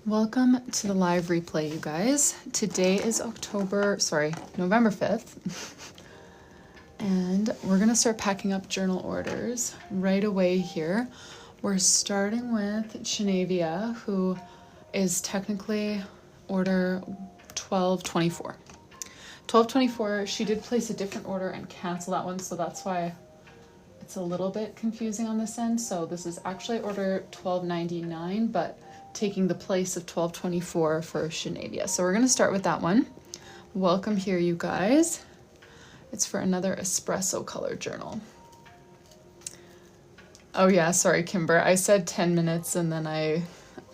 Welcome to the live replay, you guys. Today is November 5th. And we're gonna start packing up journal orders right away here. We're starting with Shenavia, who is technically order 1224. 1224, she did place a different order and cancel that one, so that's why it's a little bit confusing on this end. So this is actually order 1299, but taking the place of 1224 for Shenavia. So we're gonna start with that one. Welcome here, you guys. It's for another espresso color journal. Oh yeah, sorry, Kimber. I said 10 minutes and then I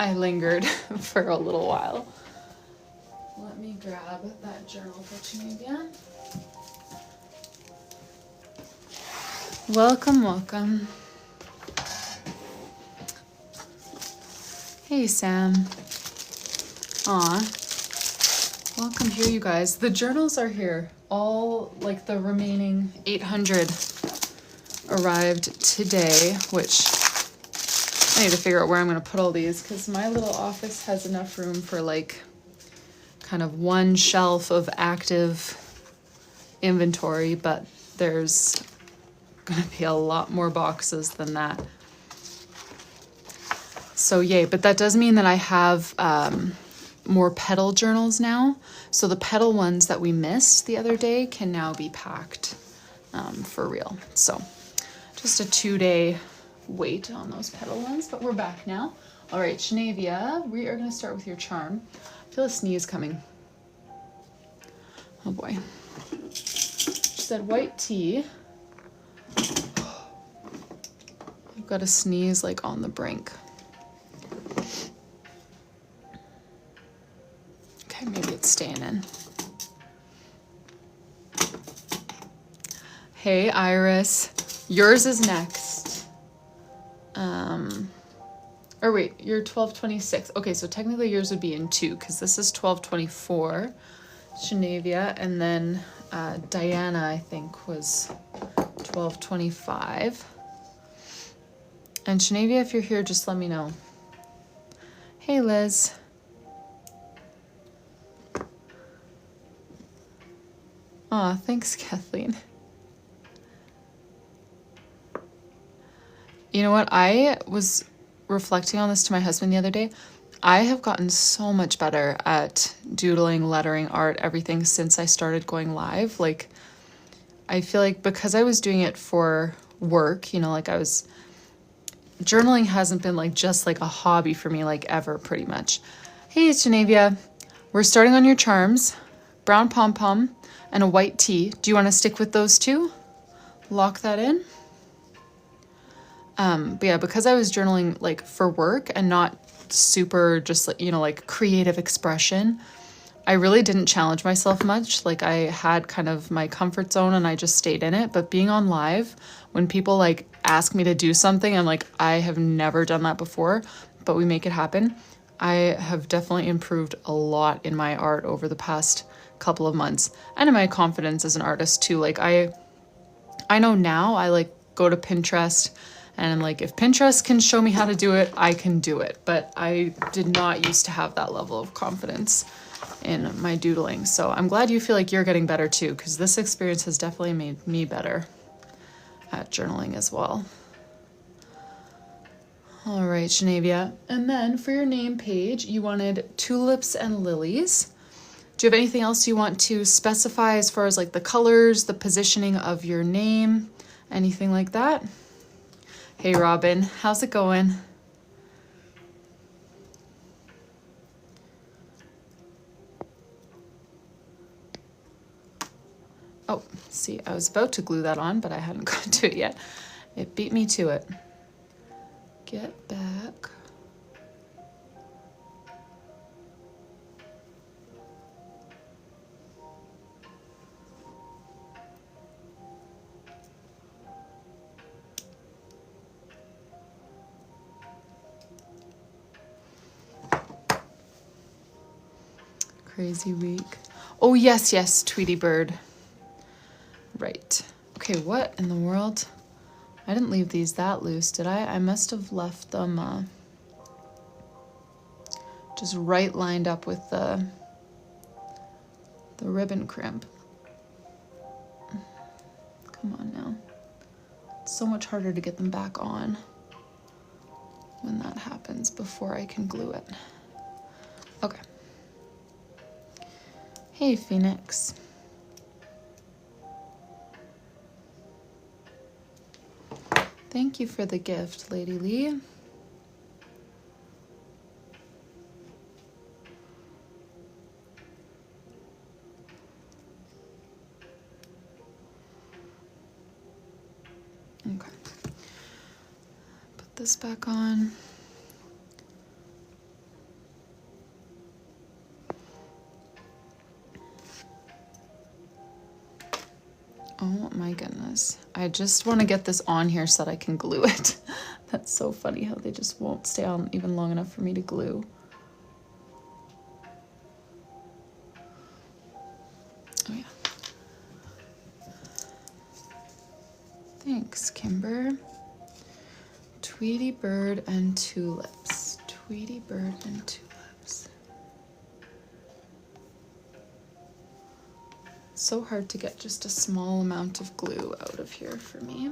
lingered for a little while. Let me grab that journal for Shenavia. Welcome, welcome. Hey, Sam. Aw. Welcome here, you guys. The journals are here. All, like, the remaining 800 arrived today, which I need to figure out where I'm going to put all these because my little office has enough room for, like, kind of one shelf of active inventory, but there's going to be a lot more boxes than that. So yay, but that does mean that I have more petal journals now. So the petal ones that we missed the other day can now be packed for real. So just a 2-day wait on those petal ones, but we're back now. All right, Shenavia, we are gonna start with your charm. I feel a sneeze coming. Oh boy. She said white tea. I've got a sneeze like on the brink. Okay, maybe it's staying in. Hey, Iris. Yours is next. Or wait, you're 1226. Okay, so technically yours would be in 2 because this is 1224. Shenavia, and then Diana, I think, was 1225. And Shenavia, if you're here, just let me know. Hey, Liz. Aw, thanks, Kathleen. You know what? I was reflecting on this to my husband the other day. I have gotten so much better at doodling, lettering, art, everything since I started going live. Like, I feel like because I was doing it for work, you know, like journaling hasn't been like just like a hobby for me, like ever, pretty much. Hey, it's Shenavia. We're starting on your charms. Brown pom-pom and a white tea. Do you want to stick with those two? Lock that in. But yeah, because I was journaling like for work and not super just, you know, like creative expression, I really didn't challenge myself much. Like I had kind of my comfort zone and I just stayed in it. But being on live, when people like ask me to do something, I'm like, I have never done that before, but we make it happen. I have definitely improved a lot in my art over the past couple of months and in my confidence as an artist too. Like I know now I like go to Pinterest and I'm like, if Pinterest can show me how to do it, I can do it. But I did not used to have that level of confidence in my doodling. So I'm glad you feel like you're getting better too, because this experience has definitely made me better at journaling as well. All right, Shenavia. And then for your name page, you wanted tulips and lilies. Do you have anything else you want to specify as far as like the colors, the positioning of your name, anything like that? Hey, Robin, how's it going? Oh, see, I was about to glue that on, but I hadn't gotten to it yet. It beat me to it. Get back. Crazy week. Oh, yes, Tweety Bird. Right. Okay, what in the world? I didn't leave these that loose, did I? I must have left them just right lined up with the ribbon crimp. Come on now. It's so much harder to get them back on when that happens before I can glue it. Okay. Hey, Phoenix. Thank you for the gift, Lady Lee. Okay. Put this back on. Oh my goodness. I just want to get this on here so that I can glue it. That's so funny how they just won't stay on even long enough for me to glue. Oh yeah. Thanks, Kimber. Tweety bird and tulips. Tweety bird and tulips. So hard to get just a small amount of glue out of here for me.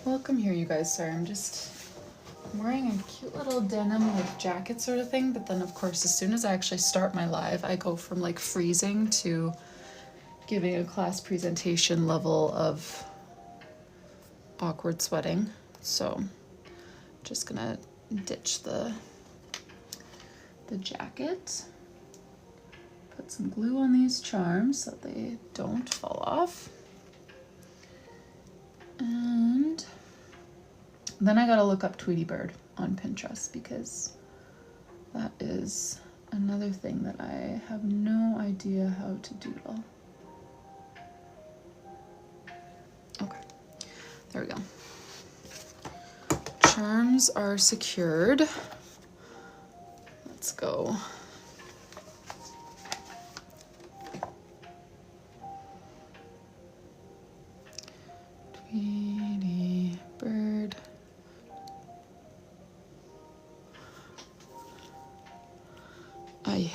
Welcome here, you guys. Sorry, I'm wearing a cute little denim like jacket sort of thing, but then of course as soon as I actually start my live, I go from like freezing to giving a class presentation level of awkward sweating. So just gonna ditch the jacket, put some glue on these charms so they don't fall off, and then I gotta look up Tweety Bird on Pinterest because that is another thing that I have no idea how to doodle. Okay, there we go. Charms are secured. Let's go. Tweety bird. Aye.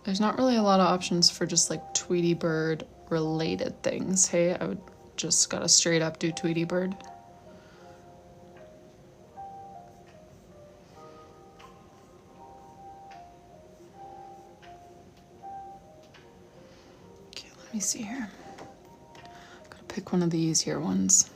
There's not really a lot of options for just like Tweety Bird related things. Hey, I would just gotta straight up do Tweety Bird. Okay, let me see here. Gotta pick one of the easier ones.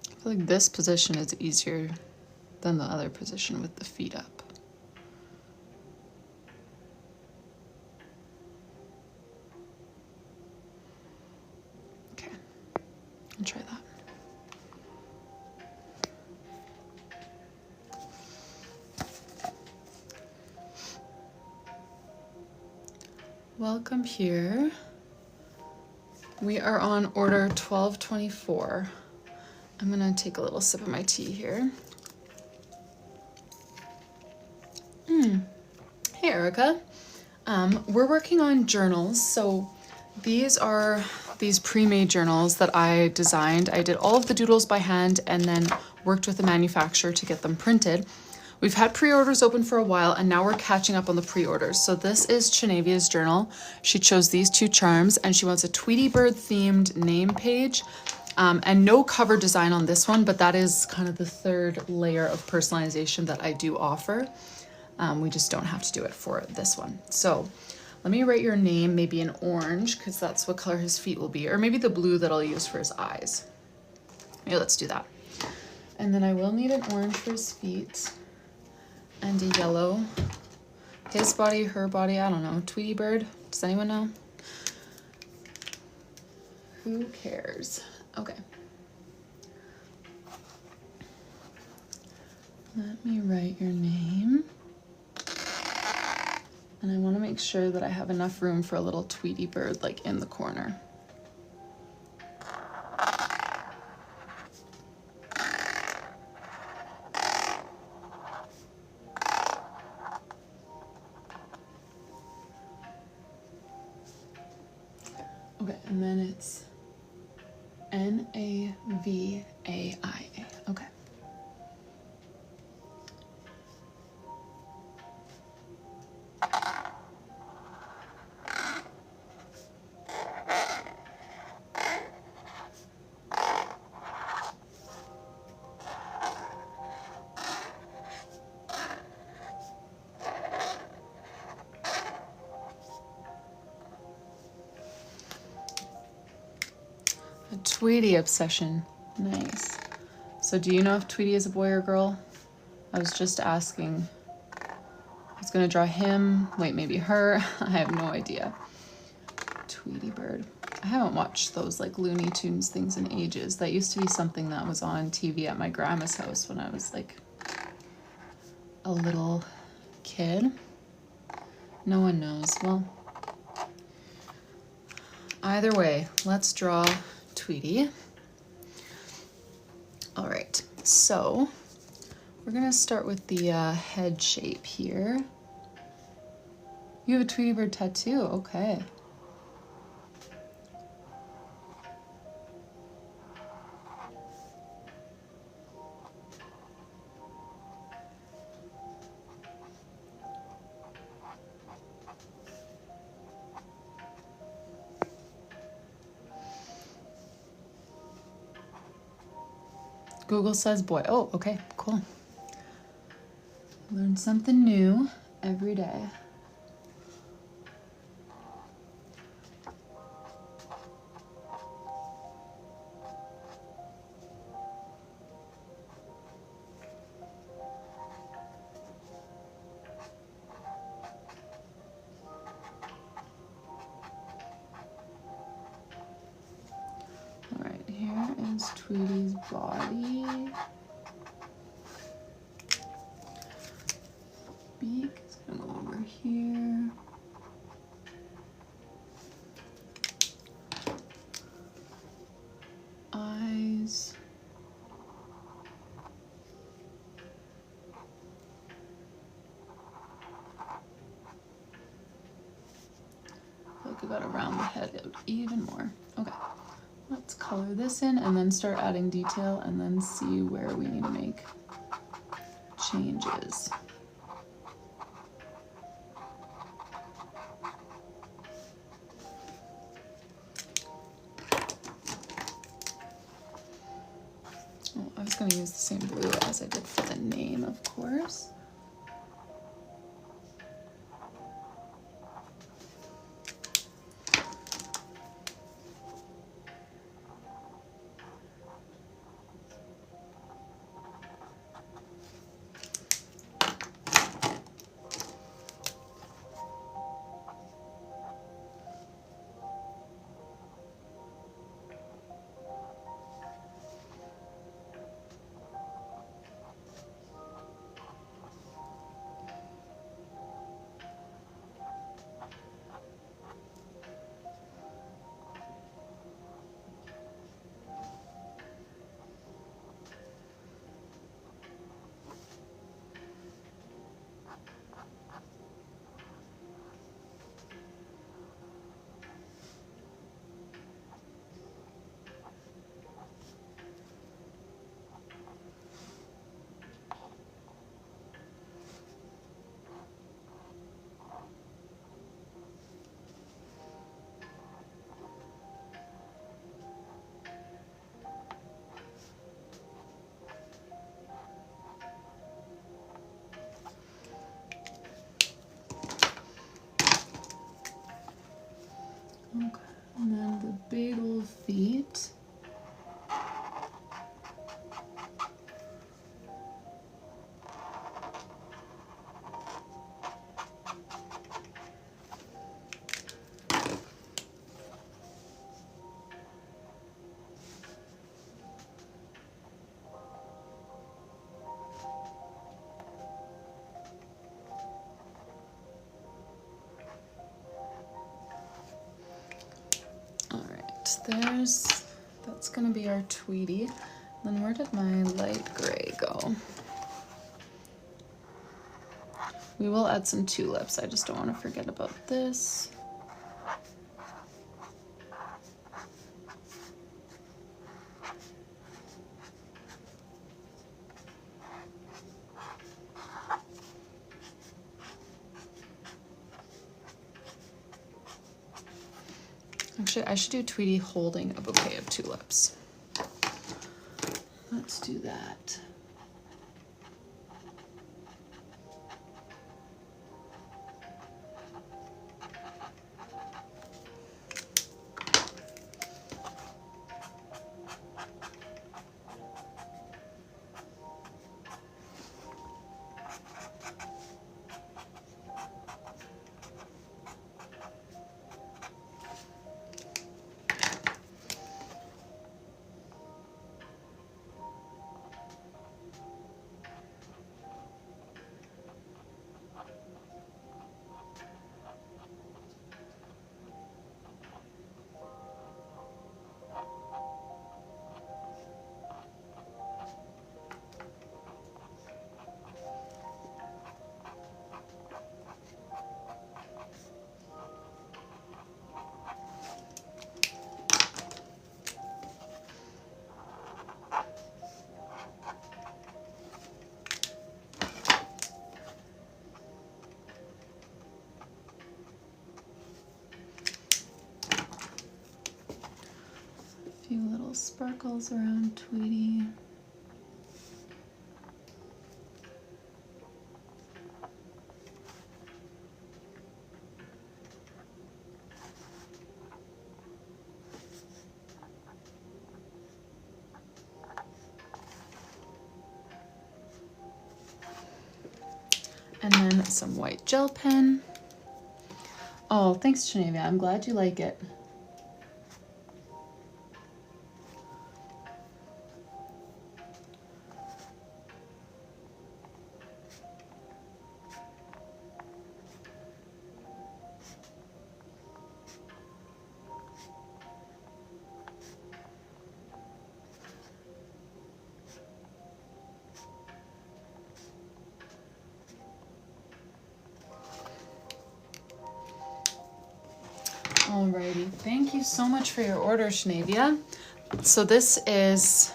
I feel like this position is easier than the other position with the feet up. Okay, I'll try that. Welcome here. We are on order 1224. I'm gonna take a little sip of my tea here. Hey Erica. We're working on journals. So these are these pre-made journals that I designed. I did all of the doodles by hand and then worked with the manufacturer to get them printed. We've had pre-orders open for a while and now we're catching up on the pre-orders. So this is Chinevia's journal. She chose these two charms and she wants a Tweety Bird themed name page. And no cover design on this one, but that is kind of the third layer of personalization that I do offer. We just don't have to do it for this one. So let me write your name, maybe in orange, because that's what color his feet will be, or maybe the blue that I'll use for his eyes. Maybe let's do that. And then I will need an orange for his feet and a yellow. His body, her body, I don't know. Tweety Bird, does anyone know? Who cares? Okay. Let me write your name. And I want to make sure that I have enough room for a little Tweety bird like in the corner. Okay, and then it's Navaia. Okay. A Tweety obsession. Nice. So do you know if Tweety is a boy or girl? I was just asking. I was gonna draw him. Wait, maybe her. I have no idea. Tweety bird. I haven't watched those like Looney Tunes things in ages. That used to be something that was on TV at my grandma's house when I was like a little kid. No one knows. Well, either way, let's draw Tweety. All right, so we're gonna start with the head shape here. You have a Tweety bird tattoo, okay. Google says boy. Oh, okay, cool. Learn something new every day. All right, here is Tweety's body. Beak is gonna go over here. Eyes. I feel like I gotta round the head out even more. Okay, let's color this in and then start adding detail and then see where we need to make changes. Oh, I was going to use the same blue as I did for the name, of course. That's gonna be our Tweety. Then where did my light gray go? We will add some tulips. I just don't want to forget about this. Actually, I should do Tweety holding a bouquet of tulips. Let's do that. Few little sparkles around Tweety. And then some white gel pen. Oh, thanks, Genevia. I'm glad you like it. Alrighty, thank you so much for your order, Genevia. So this is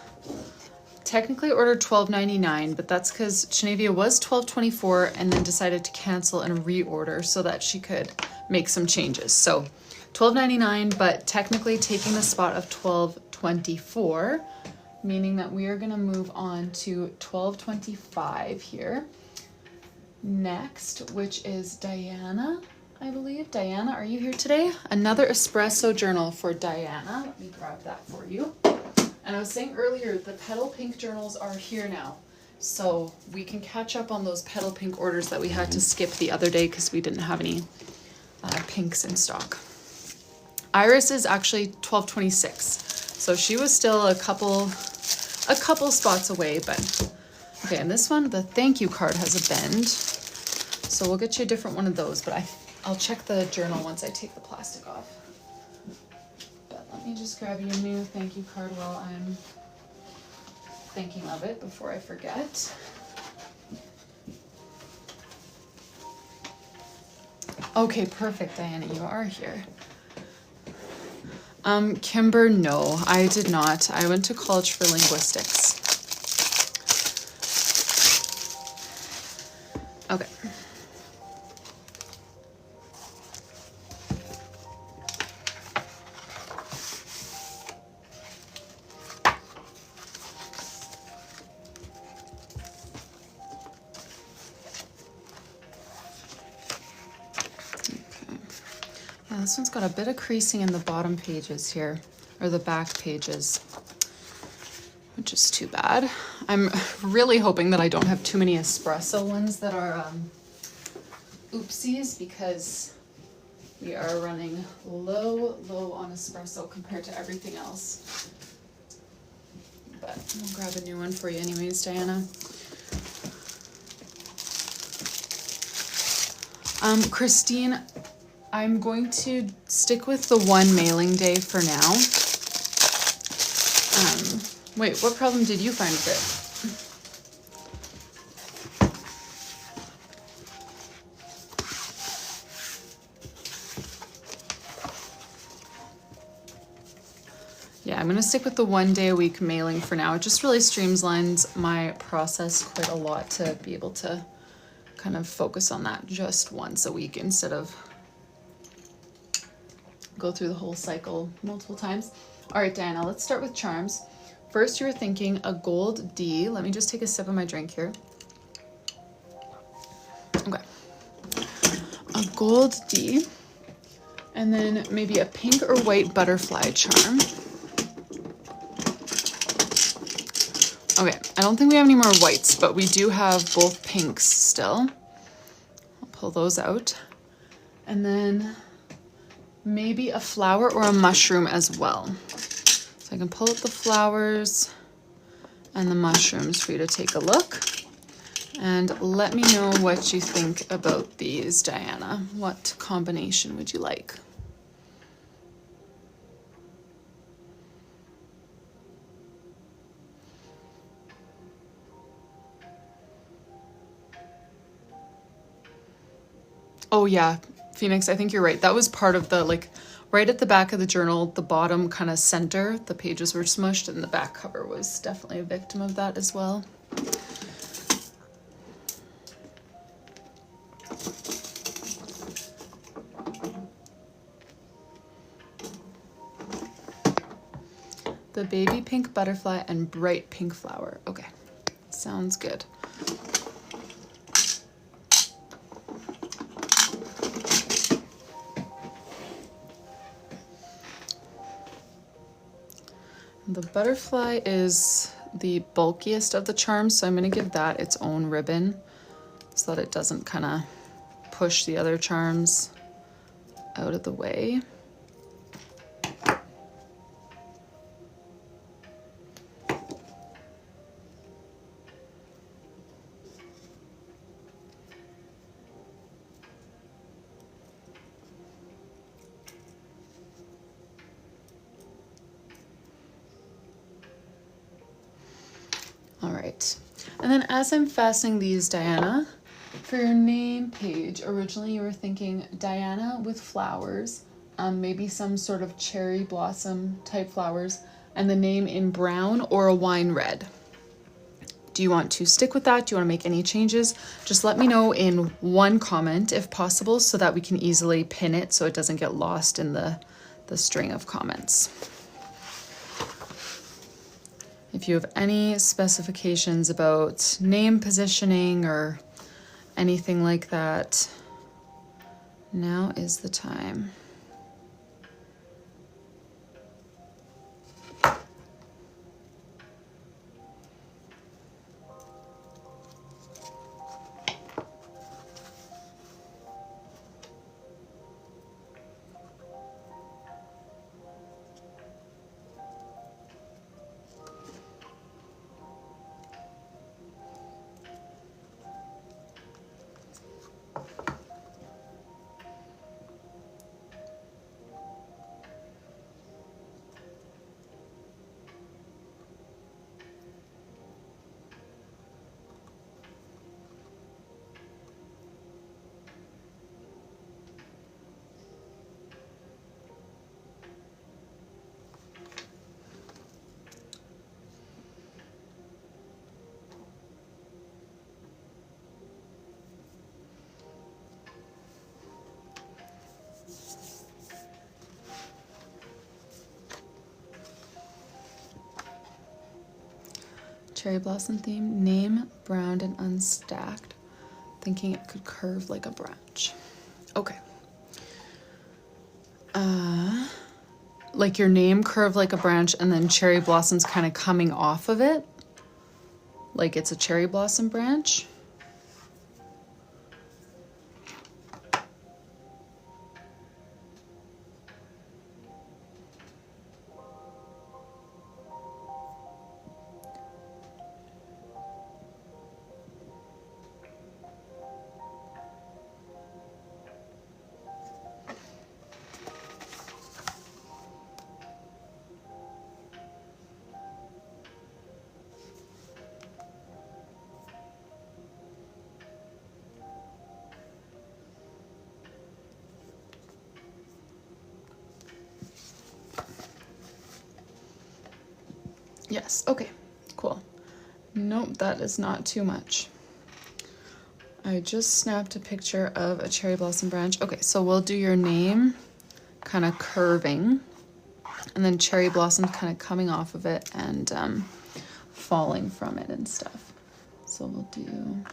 technically ordered $12.99, but that's because Genevia was $12.24 and then decided to cancel and reorder so that she could make some changes. So $12.99, but technically taking the spot of $12.24, meaning that we are gonna move on to $12.25 here. Next, which is Diana. I believe. Diana, are you here today? Another espresso journal for Diana. Let me grab that for you. And I was saying earlier, the Petal Pink journals are here now. So we can catch up on those Petal Pink orders that we had to skip the other day because we didn't have any pinks in stock. Iris is actually $12.26. So she was still a couple spots away, but okay, and this one, the thank you card has a bend. So we'll get you a different one of those, but I'll check the journal once I take the plastic off. But let me just grab you a new thank you card while I'm thinking of it before I forget. Okay, perfect, Diana, you are here. Kimber, no, I did not. I went to college for linguistics. Okay. This one's got a bit of creasing in the bottom pages here, or the back pages, which is too bad. I'm really hoping that I don't have too many espresso ones that are oopsies, because we are running low on espresso compared to everything else. But I'll grab a new one for you anyways, Diana. Christine, I'm going to stick with the one mailing day for now. Wait, what problem did you find with it? Yeah, I'm gonna stick with the 1 day a week mailing for now. It just really streamlines my process quite a lot to be able to kind of focus on that just once a week instead of go through the whole cycle multiple times. All right, Diana, let's start with charms. First, you were thinking a gold D. Let me just take a sip of my drink here. Okay. A gold D. And then maybe a pink or white butterfly charm. Okay, I don't think we have any more whites, but we do have both pinks still. I'll pull those out. And then maybe a flower or a mushroom as well. So I can pull out the flowers and the mushrooms for you to take a look. And let me know what you think about these, Diana. What combination would you like? Oh yeah, Phoenix, I think you're right. That was part of the, like, right at the back of the journal, the bottom kind of center, the pages were smushed, and the back cover was definitely a victim of that as well. The baby pink butterfly and bright pink flower. Okay, sounds good. The butterfly is the bulkiest of the charms, so I'm going to give that its own ribbon so that it doesn't kind of push the other charms out of the way. All right, and then as I'm fastening these, Diana, for your name page, originally you were thinking Diana with flowers, maybe some sort of cherry blossom type flowers, and the name in brown or a wine red. Do you want to stick with that? Do you want to make any changes? Just let me know in one comment if possible so that we can easily pin it so it doesn't get lost in the string of comments. If you have any specifications about name positioning or anything like that, now is the time. Cherry blossom theme, name, browned and unstacked. Thinking it could curve like a branch. Okay. Like your name curved like a branch and then cherry blossoms kind of coming off of it. Like it's a cherry blossom branch. Yes, okay, cool. Nope, that is not too much. I just snapped a picture of a cherry blossom branch. Okay, so we'll do your name kind of curving, and then cherry blossoms kind of coming off of it and falling from it and stuff. So we'll do...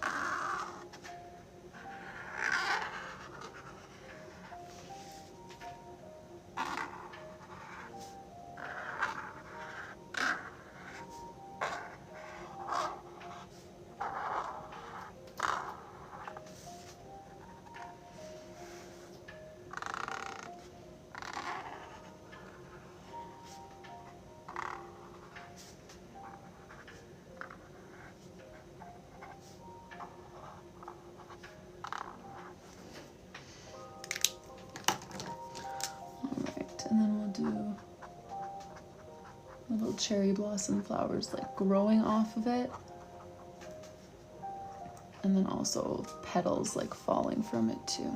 And then we'll do little cherry blossom flowers like growing off of it. And then also petals like falling from it too.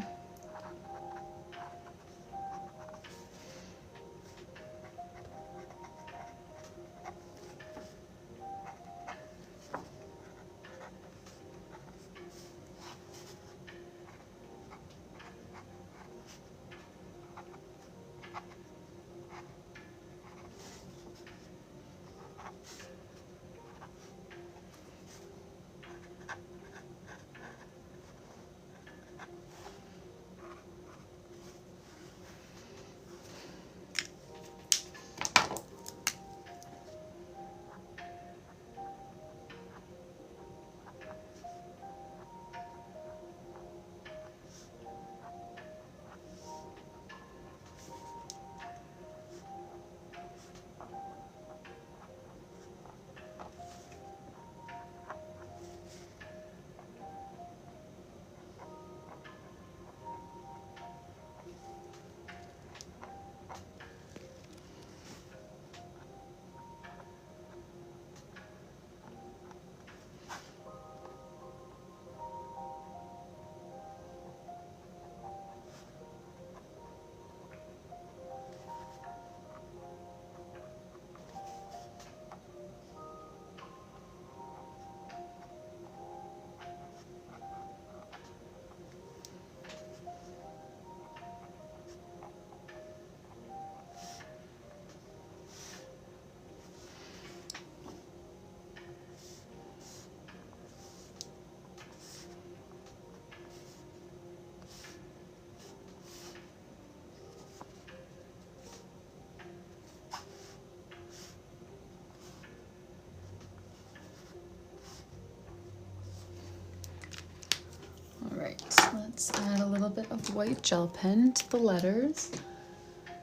Let's add a little bit of white gel pen to the letters.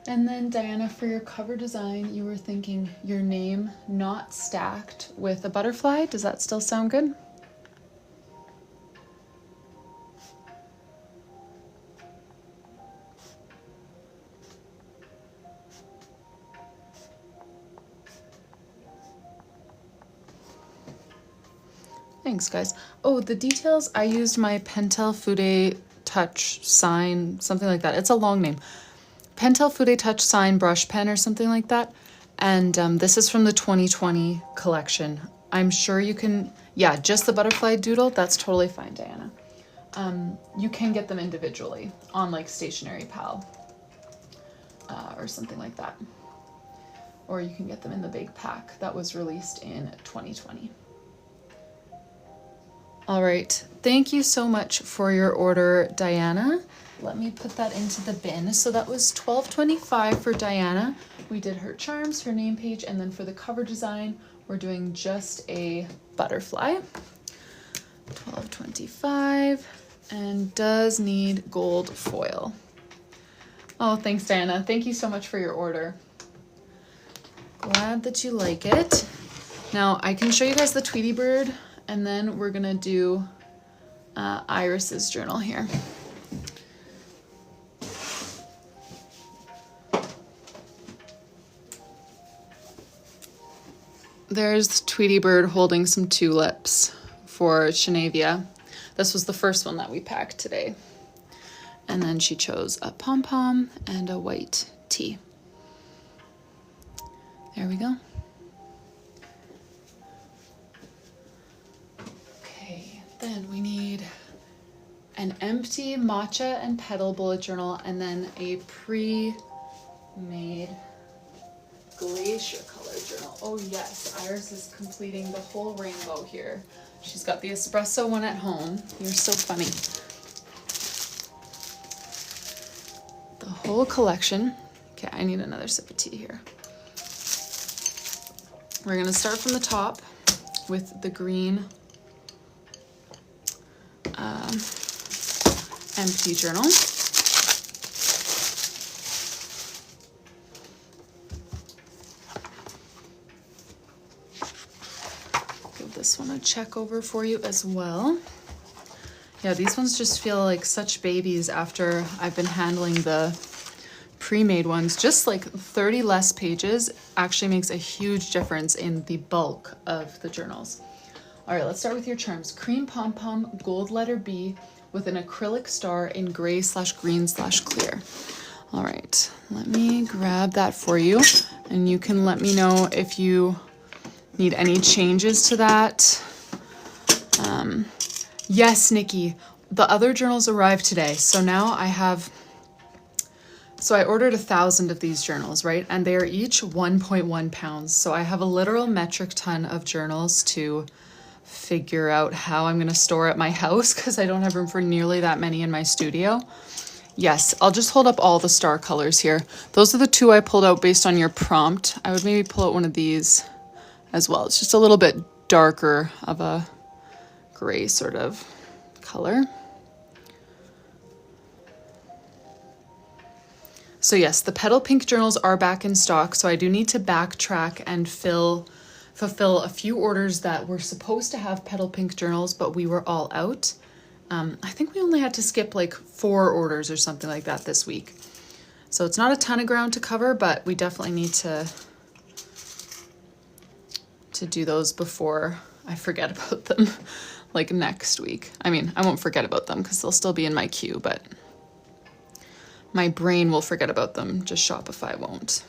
And then Diana, for your cover design, you were thinking your name not stacked with a butterfly. Does that still sound good? Thanks, guys. Oh, the details, I used my Pentel Fude Touch Sign, something like that. It's a long name. Pentel Fude Touch Sign brush pen or something like that. And this is from the 2020 collection. I'm sure you can, yeah, just the butterfly doodle, that's totally fine, Diana. You can get them individually on like Stationery Pal or something like that. Or you can get them in the big pack that was released in 2020. All right, thank you so much for your order, Diana. Let me put that into the bin. So that was $12.25 for Diana. We did her charms, her name page, and then for the cover design, we're doing just a butterfly. $12.25, and does need gold foil. Oh, thanks, Diana. Thank you so much for your order. Glad that you like it. Now I can show you guys the Tweety Bird, and then we're gonna do Iris's journal here. There's Tweety Bird holding some tulips for Shanavia. This was the first one that we packed today. And then she chose a pom-pom and a white tee. There we go. And we need an empty matcha and petal bullet journal, and then a pre-made glacier color journal. Oh yes, Iris is completing the whole rainbow here. She's got the espresso one at home. You're so funny. The whole collection. Okay, I need another sip of tea here. We're gonna start from the top with the green empty journal. Give this one a check over for you as well. Yeah, these ones just feel like such babies after I've been handling the pre-made ones. Just like 30 less pages actually makes a huge difference in the bulk of the journals. All right, let's start with your charms. Cream Pom Pom Gold Letter B with an acrylic star in gray/green/clear. All right, let me grab that for you, and you can let me know if you need any changes to that. Yes, Nikki, the other journals arrived today. So now I have, so I ordered 1,000 of these journals, right? And they are each 1.1 pounds. So I have a literal metric ton of journals to figure out how I'm gonna store at my house because I don't have room for nearly that many in my studio. Yes, I'll just hold up all the star colors here. Those are the two I pulled out based on your prompt. I would maybe pull out one of these as well. It's just a little bit darker of a gray sort of color. So yes, the petal pink journals are back in stock. So I do need to backtrack and fulfill a few orders that were supposed to have petal pink journals, but we were all out. I think we only had to skip like 4 orders or something like that this week. So it's not a ton of ground to cover, but we definitely need to do those before I forget about them like next week. I mean, I won't forget about them because they'll still be in my queue, but my brain will forget about them, just Shopify won't.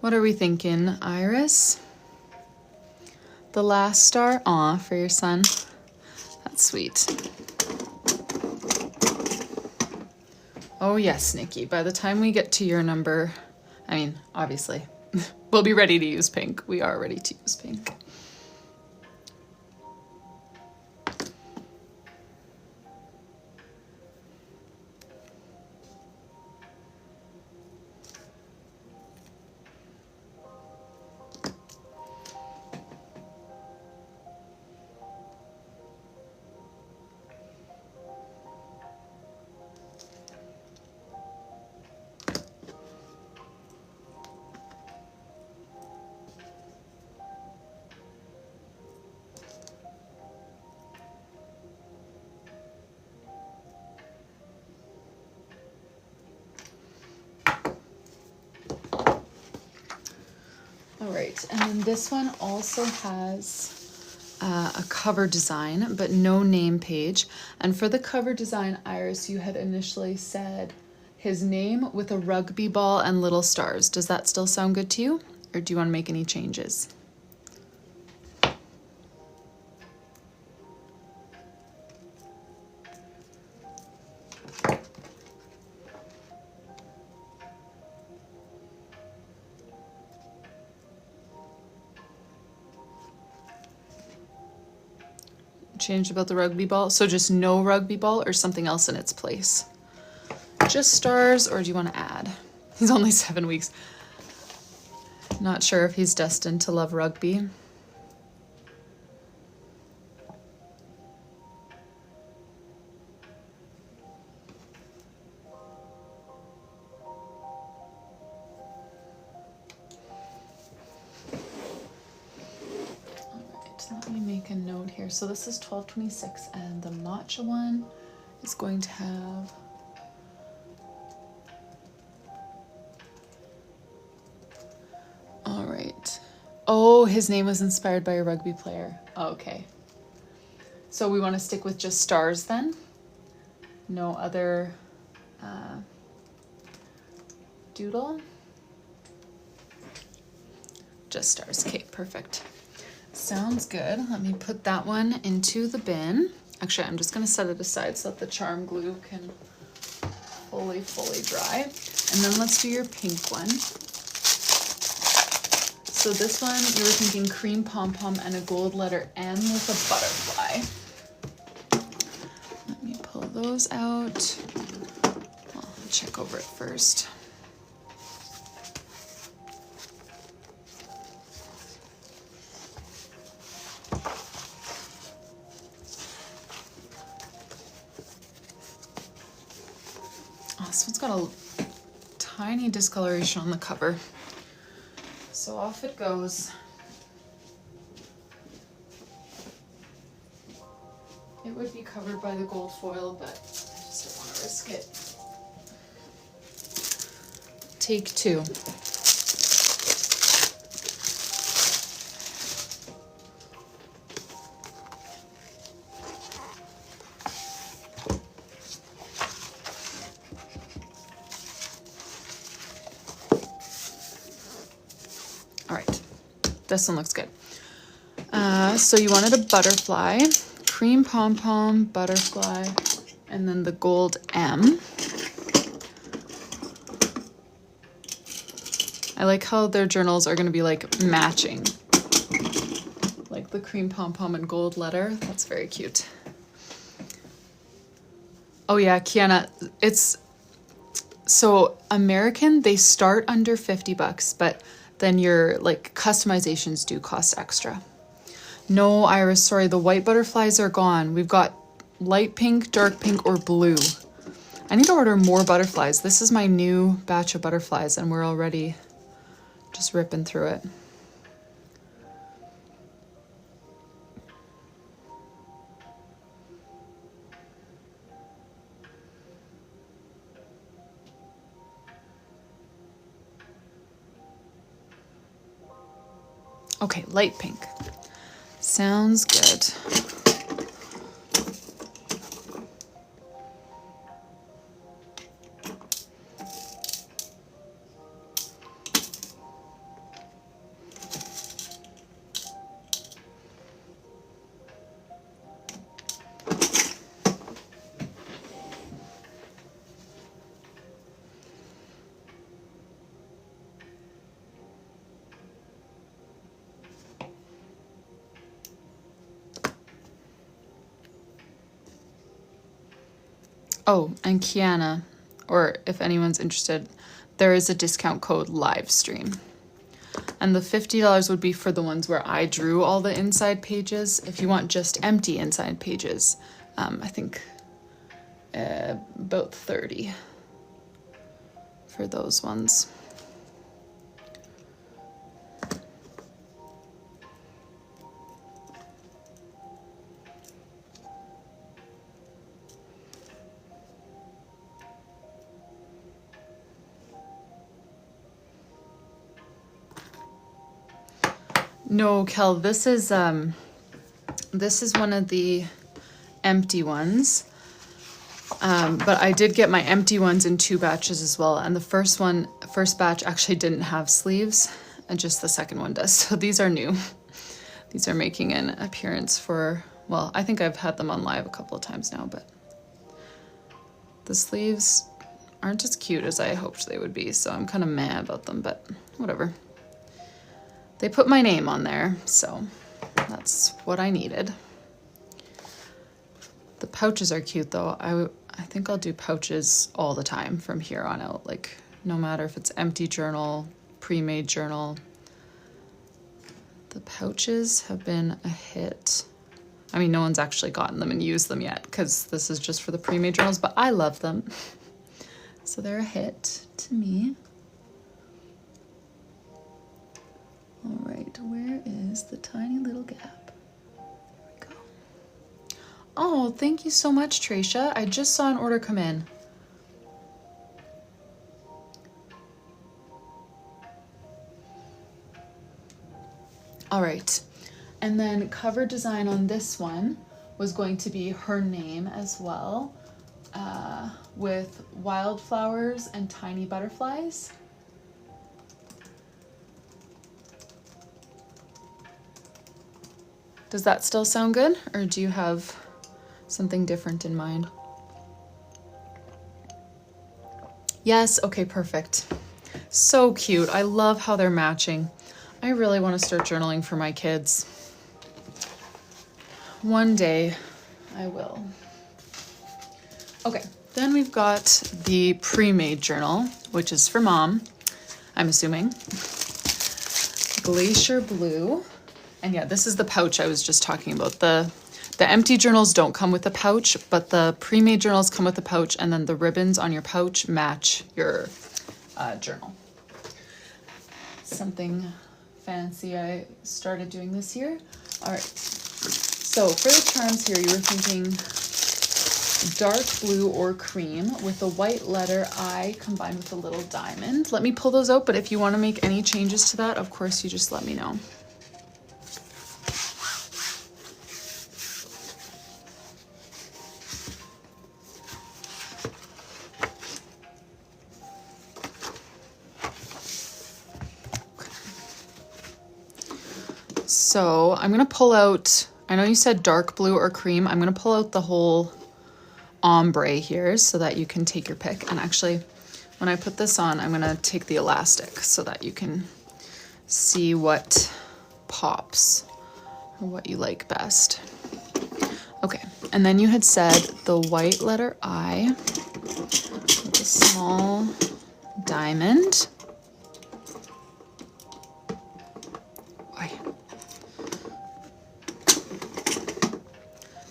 What are we thinking, Iris? The last star? Aw, for your son. That's sweet. Oh yes, Nikki, by the time we get to your number, I mean, obviously, we'll be ready to use pink. We are ready to use pink. All right, and then this one also has a cover design, but no name page. And for the cover design, Iris, you had initially said his name with a rugby ball and little stars. Does that still sound good to you? Or do you want to make any changes? Changed about the rugby ball? So just no rugby ball or something else in its place? Just stars, or do you want to add? He's only 7 weeks. Not sure if he's destined to love rugby. Let me make a note here. So this is 1226, and the matcha one is going to have all right. Oh, his name was inspired by a rugby player. Okay. So we want to stick with just stars then? No other doodle? Just stars. Okay, perfect. Sounds good. Let me put that one into the bin. Actually, I'm just gonna set it aside so that the charm glue can fully dry. And then let's do your pink one. So this one, you were thinking cream pom-pom and a gold letter M with a butterfly. Let me pull those out. Well, I'll check over it first. Oh, this one's got a tiny discoloration on the cover. So off it goes. It would be covered by the gold foil, but I just don't want to risk it. Take two. All right, this one looks good. So you wanted a butterfly, cream pom-pom, butterfly, and then the gold M. I like how their journals are going to be like matching, like the cream pom-pom and gold letter. That's very cute. Oh yeah, Kiana, it's so American, they start under $50, but then your like customizations do cost extra. No, Iris, sorry, the white butterflies are gone. We've got light pink, dark pink, or blue. I need to order more butterflies. This is my new batch of butterflies and we're already just ripping through it. Okay, light pink. Sounds good. Oh, and Kiana, or if anyone's interested, there is a discount code livestream. And the $50 would be for the ones where I drew all the inside pages. If you want just empty inside pages, I think about 30 for those ones. No, Kel, this is one of the empty ones. But I did get my empty ones in 2 batches as well. And the first batch actually didn't have sleeves, and just the second one does. So these are new. These are making an appearance for, well, I think I've had them on live a couple of times now, but the sleeves aren't as cute as I hoped they would be. So I'm kind of mad about them, but whatever. They put my name on there, so that's what I needed. The pouches are cute though. I think I'll do pouches all the time from here on out, like no matter if it's empty journal, pre-made journal. The pouches have been a hit. I mean, no one's actually gotten them and used them yet because this is just for the pre-made journals, but I love them. So they're a hit to me. All right, where is the tiny little gap? There we go. Oh, thank you so much, Tracia. I just saw an order come in. All right, and then cover design on this one was going to be her name as well, with wildflowers and tiny butterflies. Does that still sound good, or do you have something different in mind? Yes, okay, perfect. So cute. I love how they're matching. I really want to start journaling for my kids. One day I will. Okay, then we've got the pre-made journal, which is for mom, I'm assuming. Glacier Blue. And yeah, this is the pouch I was just talking about. The empty journals don't come with a pouch, but the pre-made journals come with a pouch, and then the ribbons on your pouch match your journal. Something fancy I started doing this year. All right, so for the charms here, you were thinking dark blue or cream with a white letter I combined with a little diamond. Let me pull those out, but if you want to make any changes to that, of course, you just let me know. So I'm going to pull out, I know you said dark blue or cream. I'm going to pull out the whole ombre here so that you can take your pick. And actually, when I put this on, I'm going to take the elastic so that you can see what pops or what you like best. Okay, and then you had said the white letter I with a small diamond.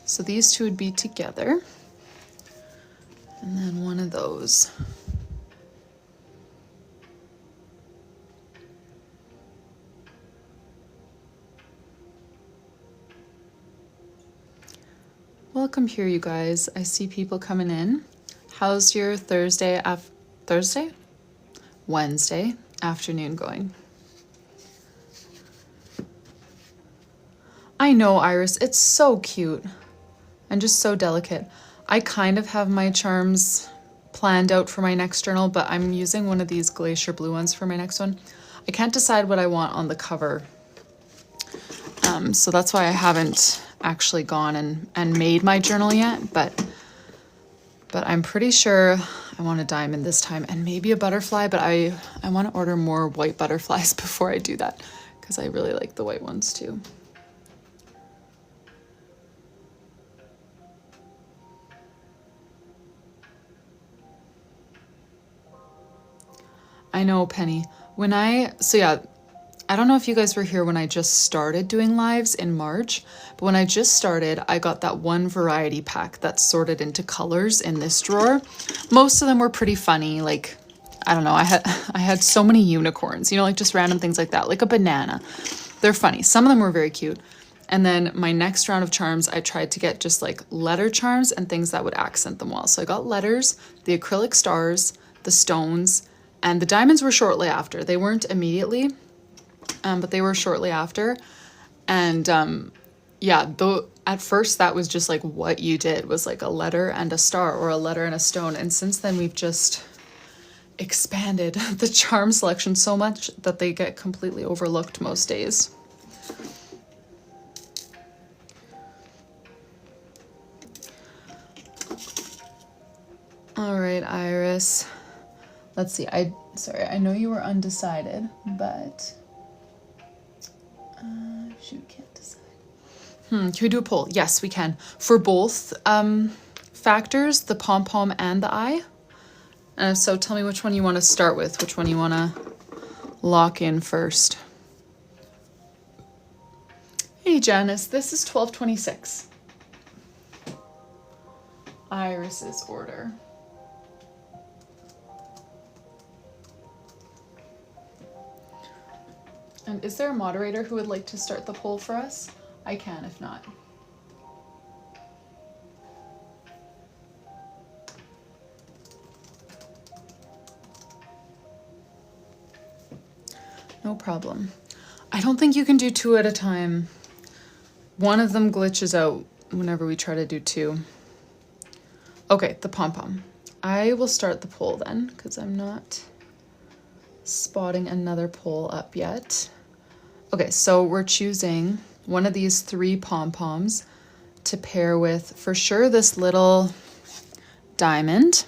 So these two would be together, and then one of those. Welcome here, you guys. I see people coming in. How's your Wednesday afternoon going? I know, Iris, it's so cute. And just so delicate. I kind of have my charms planned out for my next journal, but I'm using one of these Glacier Blue ones for my next one. I can't decide what I want on the cover. So that's why I haven't actually gone and made my journal yet, but I'm pretty sure I want a diamond this time and maybe a butterfly, but I want to order more white butterflies before I do that because I really like the white ones too. I know, Penny. I don't know if you guys were here when I just started doing lives in March, but when I just started, I got that one variety pack that's sorted into colors in this drawer. Most of them were pretty funny. Like, I don't know, I had so many unicorns, you know, like just random things like that, like a banana. They're funny. Some of them were very cute. And then my next round of charms, I tried to get just like letter charms and things that would accent them well. So I got letters, the acrylic stars, the stones, and the diamonds were shortly after. They weren't immediately, but they were shortly after. And yeah, though at first that was just like what you did was like a letter and a star or a letter and a stone. And since then we've just expanded the charm selection so much that they get completely overlooked most days. All right, Iris. Let's see. Sorry, I know you were undecided, but shoot, can't decide. Can we do a poll? Yes, we can. For both factors, the pom-pom and the eye. So tell me which one you want to start with, which one you want to lock in first. Hey, Janice, this is 12:26. Iris's order. And is there a moderator who would like to start the poll for us? I can, if not. No problem. I don't think you can do two at a time. One of them glitches out whenever we try to do two. Okay, the pom-pom. I will start the poll then, because I'm not spotting another poll up yet. Okay, so we're choosing one of these 3 pom-poms to pair with, for sure, this little diamond,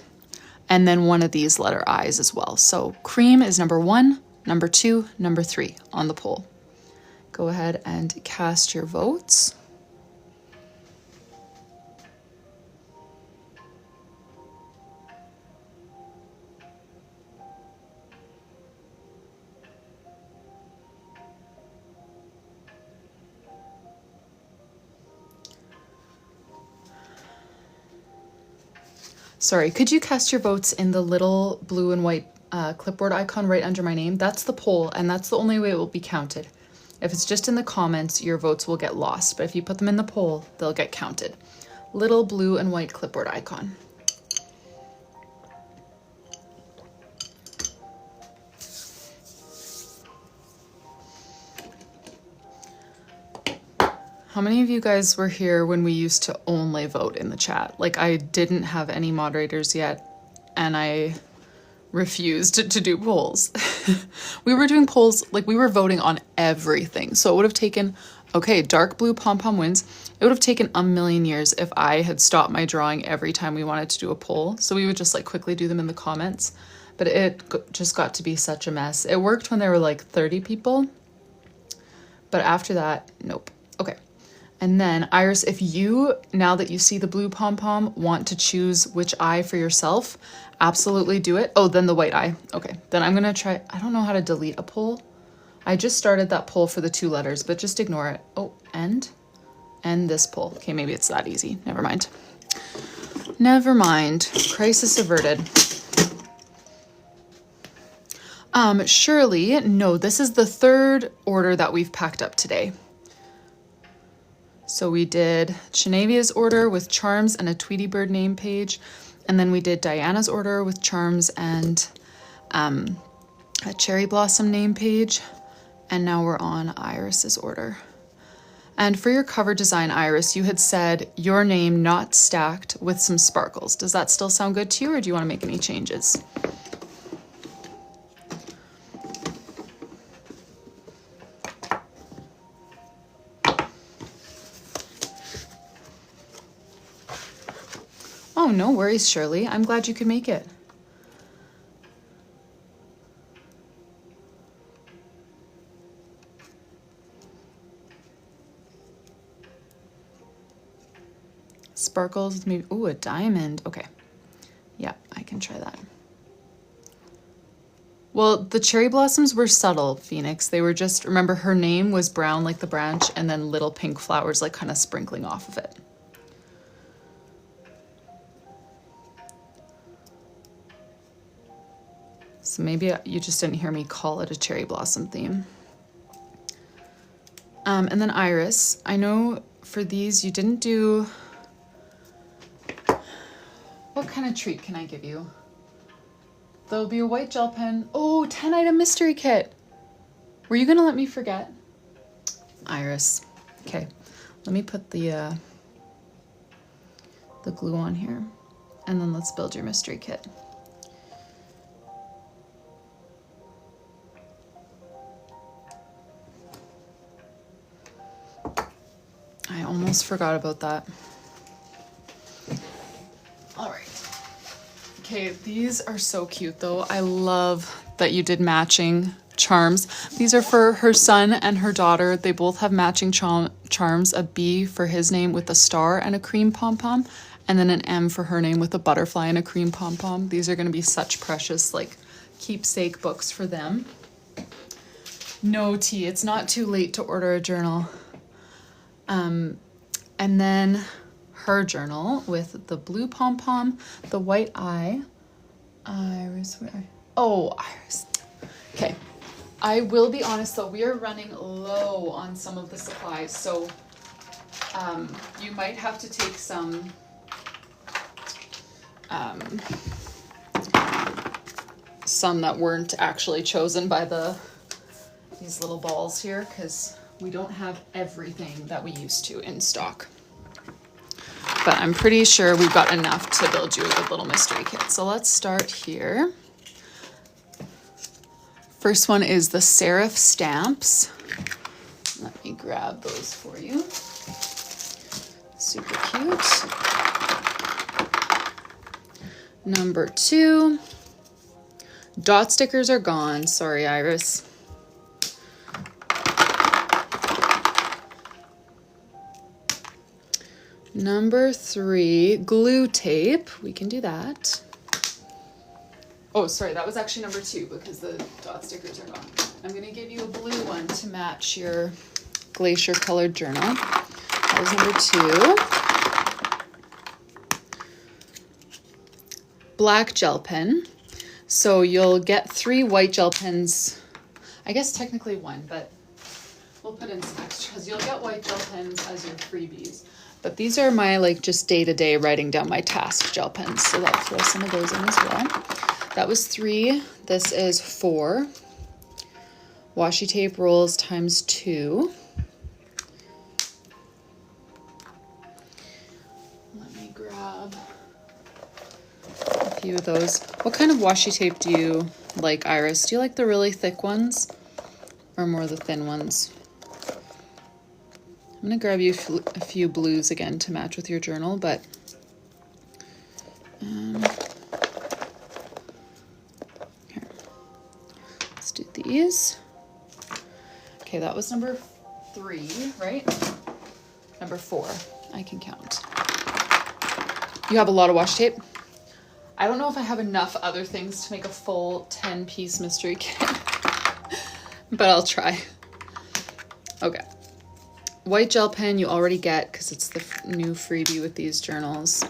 and then one of these letter I's as well. So cream is number 1, number 2, number 3 on the poll. Go ahead and cast your votes. Sorry, could you cast your votes in the little blue and white clipboard icon right under my name? That's the poll, and that's the only way it will be counted. If it's just in the comments, your votes will get lost, but if you put them in the poll, they'll get counted. Little blue and white clipboard icon. How many of you guys were here when we used to only vote in the chat? Like, I didn't have any moderators yet, and I refused to do polls. We were doing polls, like we were voting on everything. So it would have taken, okay, dark blue pom-pom wins. It would have taken a million years if I had stopped my drawing every time we wanted to do a poll. So we would just like quickly do them in the comments. But it just got to be such a mess. It worked when there were like 30 people. But after that, nope. Okay. And then Iris, if you, now that you see the blue pom-pom, want to choose which eye for yourself, absolutely do it. Oh, then the white eye. Okay, then I'm gonna try, I don't know how to delete a poll. I just started that poll for the 2 letters, but just ignore it. Oh, end this poll. Okay, maybe it's that easy. Never mind. Never mind. Crisis averted. Shirley, no, this is the 3rd order that we've packed up today. So we did Shanavia's order with charms and a Tweety Bird name page. And then we did Diana's order with charms and a Cherry Blossom name page. And now we're on Iris's order. And for your cover design, Iris, you had said your name not stacked with some sparkles. Does that still sound good to you, or do you want to make any changes? Oh, no worries, Shirley. I'm glad you could make it. Sparkles, maybe, ooh, a diamond. Okay. Yeah, I can try that. Well, the cherry blossoms were subtle, Phoenix. They were just, remember, her name was brown like the branch, and then little pink flowers like kind of sprinkling off of it. So maybe you just didn't hear me call it a cherry blossom theme. And then Iris, I know for these you didn't do... What kind of treat can I give you? There'll be a white gel pen. Oh, 10-item mystery kit. Were you gonna let me forget? Iris. Okay, let me put the glue on here, and then let's build your mystery kit. I almost forgot about that. All right. Okay, these are so cute though. I love that you did matching charms. These are for her son and her daughter. They both have matching charms, a B for his name with a star and a cream pom-pom, and then an M for her name with a butterfly and a cream pom-pom. These are gonna be such precious, like, keepsake books for them. No, T, it's not too late to order a journal. And then her journal with the blue pom-pom, the white eye. Iris, where? Oh, Iris. Okay. I will be honest though, we are running low on some of the supplies, so you might have to take some that weren't actually chosen by these little balls here, because we don't have everything that we used to in stock. But I'm pretty sure we've got enough to build you a good little mystery kit. So let's start here. First one is the serif stamps. Let me grab those for you. Super cute. Number 2. Dot stickers are gone. Sorry, Iris. Number 3, glue tape. We can do that. Oh, sorry, that was actually number 2 because the dot stickers are gone. I'm gonna give you a blue one to match your glacier colored journal. That was number 2. Black gel pen. So you'll get 3 white gel pens. I guess technically 1, but we'll put in some extras. You'll get white gel pens as your freebies. But these are my like just day-to-day writing down my task gel pens. So I'll throw some of those in as well. That was 3. This is 4. Washi tape rolls times 2. Let me grab a few of those. What kind of washi tape do you like, Iris? Do you like the really thick ones or more the thin ones? I'm going to grab you a few blues again to match with your journal, but here. Let's do these. Okay, that was number 3, right? Number 4. I can count. You have a lot of washi tape. I don't know if I have enough other things to make a full 10-piece mystery kit, but I'll try. Okay. White gel pen you already get because it's the new freebie with these journals.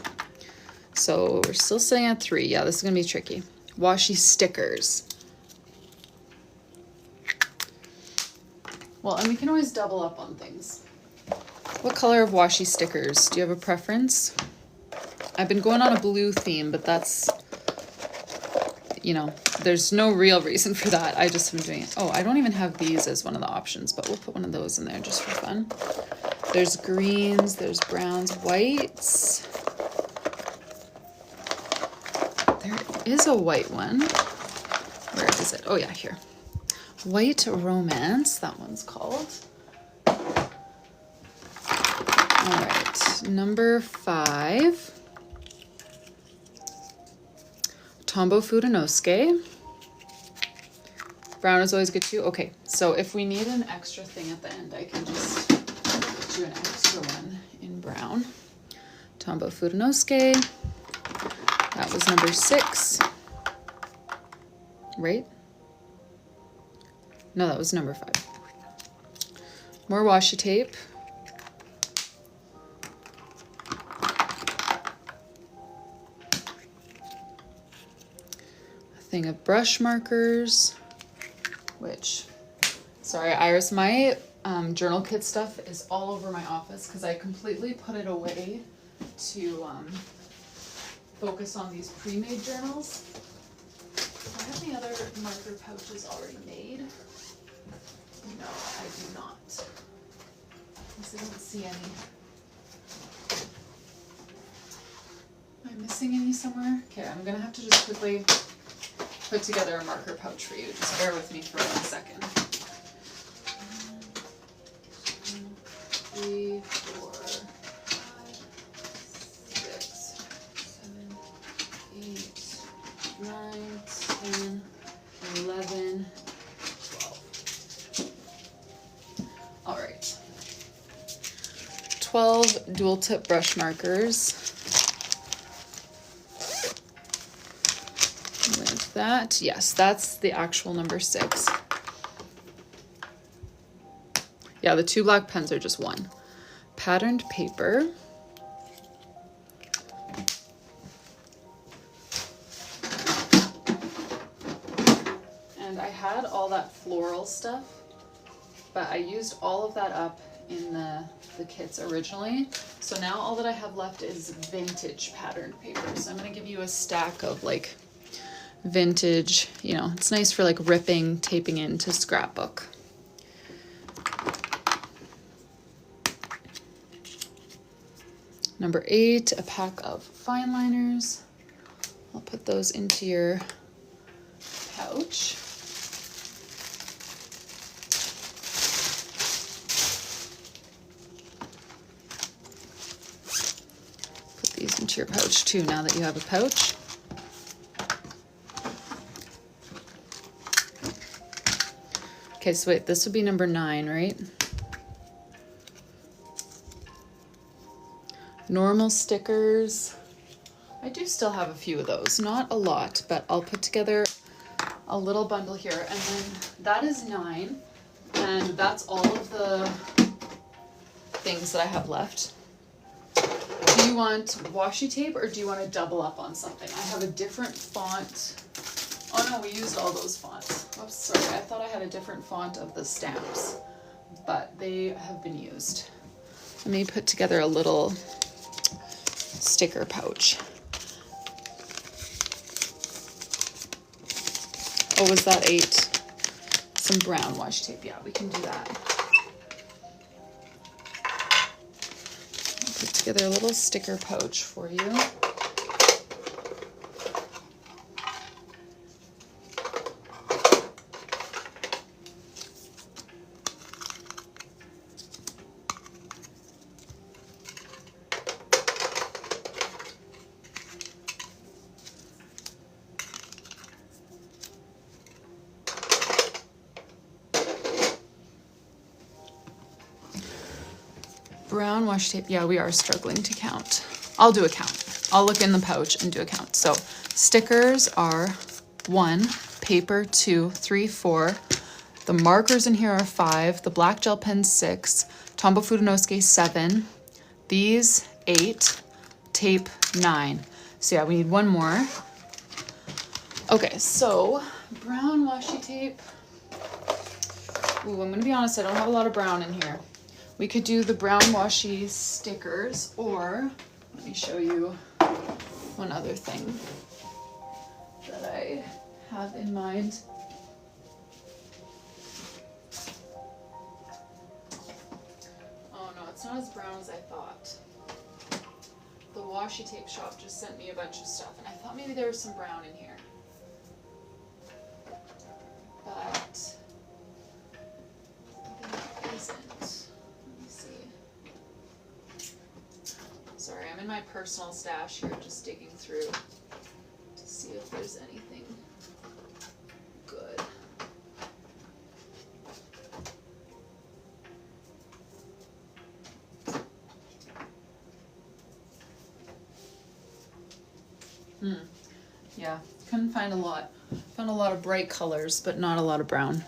So we're still sitting at 3. Yeah, this is going to be tricky. Washi stickers. Well, and we can always double up on things. What color of washi stickers? Do you have a preference? I've been going on a blue theme, but that's, you know, there's no real reason for that. I just am doing it. Oh, I don't even have these as one of the options, but we'll put one of those in there just for fun. There's greens, there's browns, whites. There is a white one. Where is it? Oh yeah, here. White Romance, that one's called. All right, number 5. Tombow Fudenosuke. Brown is always good too. Okay, so if we need an extra thing at the end, I can just do an extra one in brown. Tombow Fudenosuke. That was number 6. Right? No, that was number 5. More washi tape. A thing of brush markers, which, sorry, Iris, my journal kit stuff is all over my office because I completely put it away to focus on these pre-made journals. Do I have any other marker pouches already made? No, I do not. I don't see any. Am I missing any somewhere? Okay, I'm gonna have to just quickly put together a marker pouch for you. Just bear with me for 1 second. 1, 2, 3, 4, 5, 6, 7, 8, 9, 10, 11, 12. All right. 12 dual tip brush markers. With that, yes, that's the actual number 6. Yeah, the 2 black pens are just 1. Patterned paper. And I had all that floral stuff, but I used all of that up in the kits originally. So now all that I have left is vintage patterned paper. So I'm gonna give you a stack of like vintage, you know, it's nice for like ripping, taping into scrapbook. Number 8, a pack of fine liners. I'll put those into your pouch. these into your pouch too, now that you have a pouch. Okay, so wait, this would be number 9, right? Normal stickers. I do still have a few of those, not a lot, but I'll put together a little bundle here. And then that is 9, and that's all of the things that I have left. Do you want washi tape or do you want to double up on something? I have a different font. Oh no, we used all those fonts. Oops, sorry, I thought I had a different font of the stamps, but they have been used. Let me put together a little sticker pouch. Oh, was that 8? Some brown washi tape. Yeah, we can do that. I'll put together a little sticker pouch for you. Brown washi tape. Yeah, we are struggling to count. I'll do a count. I'll look in the pouch and do a count. So stickers are 1, paper 2, 3, 4. The markers in here are 5. The black gel pens 6. Tombow Fudenosuke 7. These 8. Tape 9. So yeah, we need one more. Okay, so brown washi tape. Ooh, I'm gonna be honest, I don't have a lot of brown in here. We could do the brown washi stickers, or let me show you one other thing that I have in mind. Oh no, it's not as brown as I thought. The washi tape shop just sent me a bunch of stuff, and I thought maybe there was some brown in here. But there isn't. Sorry, I'm in my personal stash here, just digging through to see if there's anything good. Yeah, couldn't find a lot. Found a lot of bright colors, but not a lot of brown.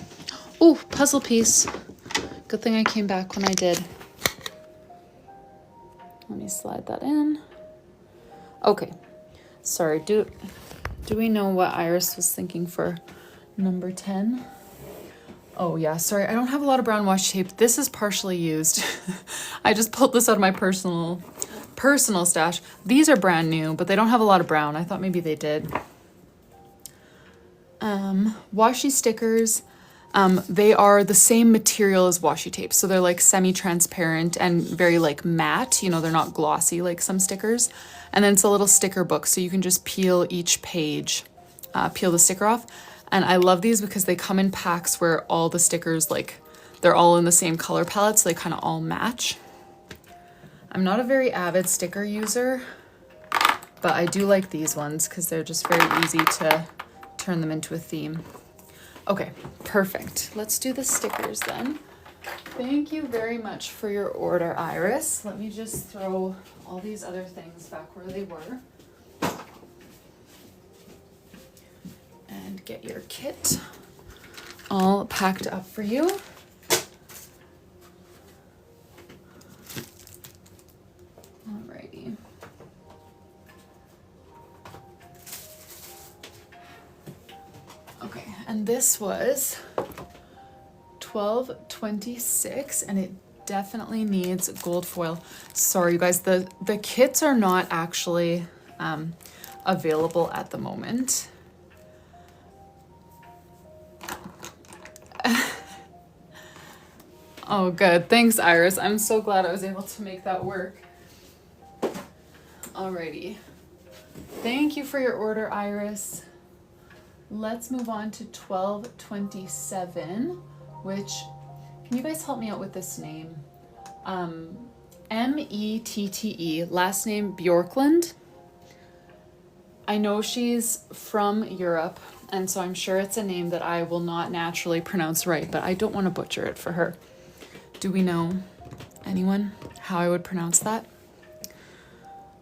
Oh, puzzle piece. Good thing I came back when I did. Let me slide that in. Okay, sorry, do we know what Iris was thinking for number 10? Oh yeah, sorry, I don't have a lot of brown washi tape. This is partially used. I just pulled this out of my personal stash. These are brand new, but they don't have a lot of brown. I thought maybe they did. Washi stickers. They are the same material as washi tape. So they're like semi-transparent and very like matte, you know, they're not glossy like some stickers. And then it's a little sticker book. So you can just peel each page, peel the sticker off. And I love these because they come in packs where all the stickers, like they're all in the same color palette. So they kind of all match. I'm not a very avid sticker user, but I do like these ones because they're just very easy to turn them into a theme. Okay, perfect. Let's do the stickers then. Thank you very much for your order, Iris. Let me just throw all these other things back where they were. And get your kit all packed up for you. Alrighty. Okay, and this was $12.26, and it definitely needs gold foil. Sorry, you guys, the kits are not actually available at the moment. Oh, good. Thanks, Iris. I'm so glad I was able to make that work. Alrighty. Thank you for your order, Iris. Let's move on to 1227, which, can you guys help me out with this name? Meette, last name Bjorklund. I know she's from Europe, and so I'm sure it's a name that I will not naturally pronounce right, but I don't want to butcher it for her. Do we know, anyone, how I would pronounce that?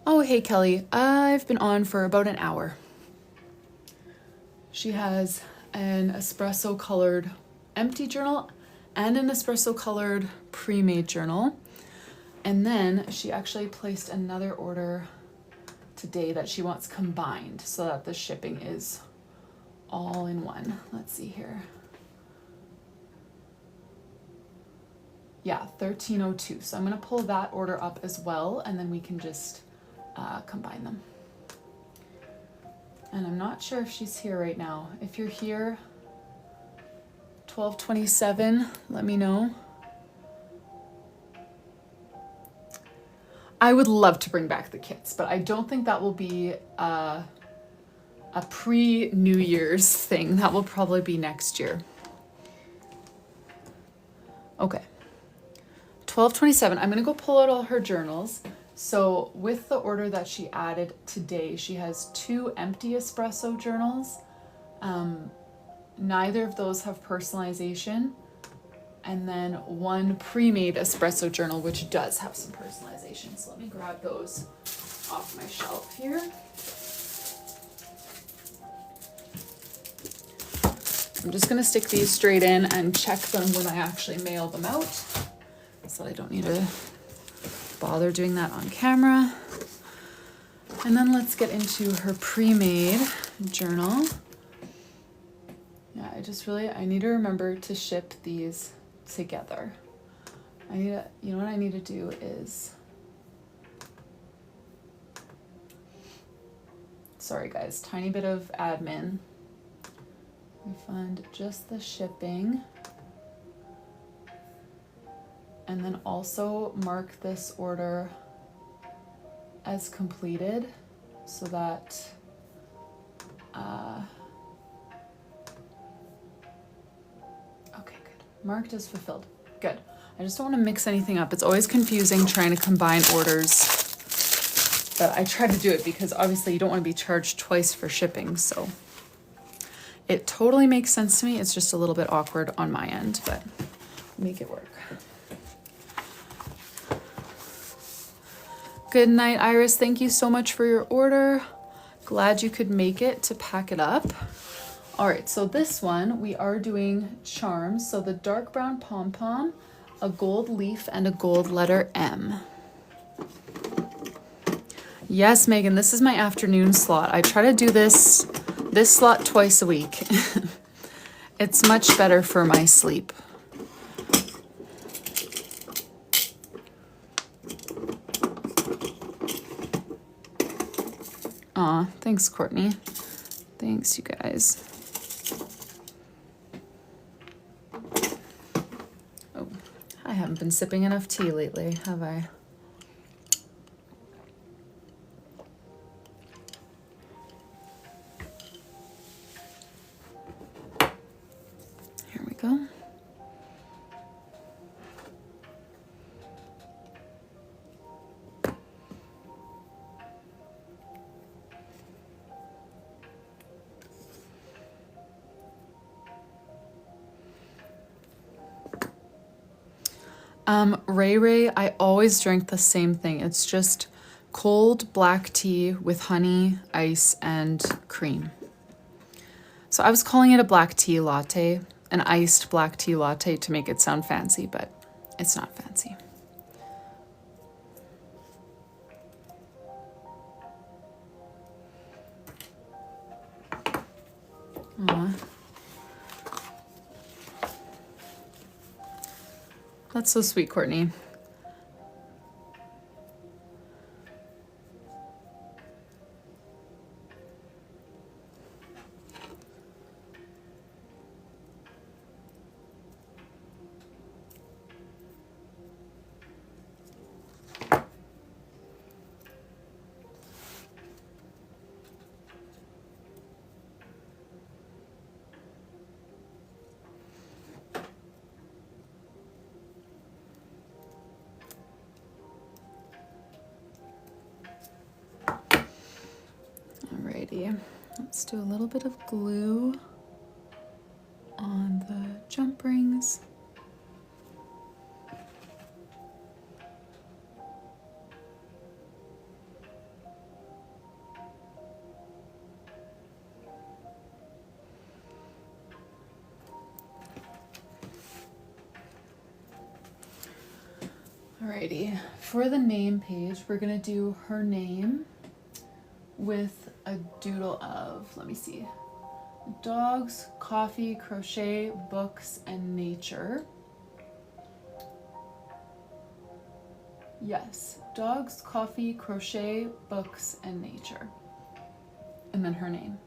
Oh, hey, Kelly. I've been on for about an hour. She has an espresso colored empty journal and an espresso colored pre-made journal. And then she actually placed another order today that she wants combined so that the shipping is all in one. Let's see here. Yeah, 1302. So I'm going to pull that order up as well, and then we can just combine them. And I'm not sure if she's here right now. If you're here, 1227, let me know. I would love to bring back the kits, but I don't think that will be a pre-New Year's thing. That will probably be next year. Okay. 1227. I'm going to go pull out all her journals. So with the order that she added today, she has 2 empty espresso journals. Neither of those have personalization. And then 1 pre-made espresso journal, which does have some personalization. So let me grab those off my shelf here. I'm just going to stick these straight in and check them when I actually mail them out, so I don't need to bother doing that on camera. And then let's get into her pre-made journal. Yeah, I need to remember to ship these together. You know what I need to do is, sorry guys, tiny bit of admin. Refund just the shipping. And then also mark this order as completed so that okay, good. Marked as fulfilled. Good. I just don't want to mix anything up. It's always confusing trying to combine orders. But I try to do it because obviously you don't want to be charged twice for shipping, so it totally makes sense to me. It's just a little bit awkward on my end, but make it work. Good night, Iris. Thank you so much for your order. Glad you could make it to pack it up. All right, so this one, we are doing charms. So the dark brown pom-pom, a gold leaf, and a gold letter M. Yes, Megan, this is my afternoon slot. I try to do this slot twice a week. It's much better for my sleep. Aw, thanks, Courtney. Thanks, you guys. Oh, I haven't been sipping enough tea lately, have I? Here we go. Ray, I always drink the same thing. It's just cold black tea with honey, ice, and cream. So I was calling it a black tea latte, an iced black tea latte to make it sound fancy, but it's not fancy. Aw. That's so sweet, Courtney. Alrighty, let's do a little bit of glue on the jump rings. Alrighty, for the name page, we're gonna do her name with a doodle of, let me see, dogs, coffee, crochet, books, and nature. Yes, dogs, coffee, crochet, books, and nature. And then her name.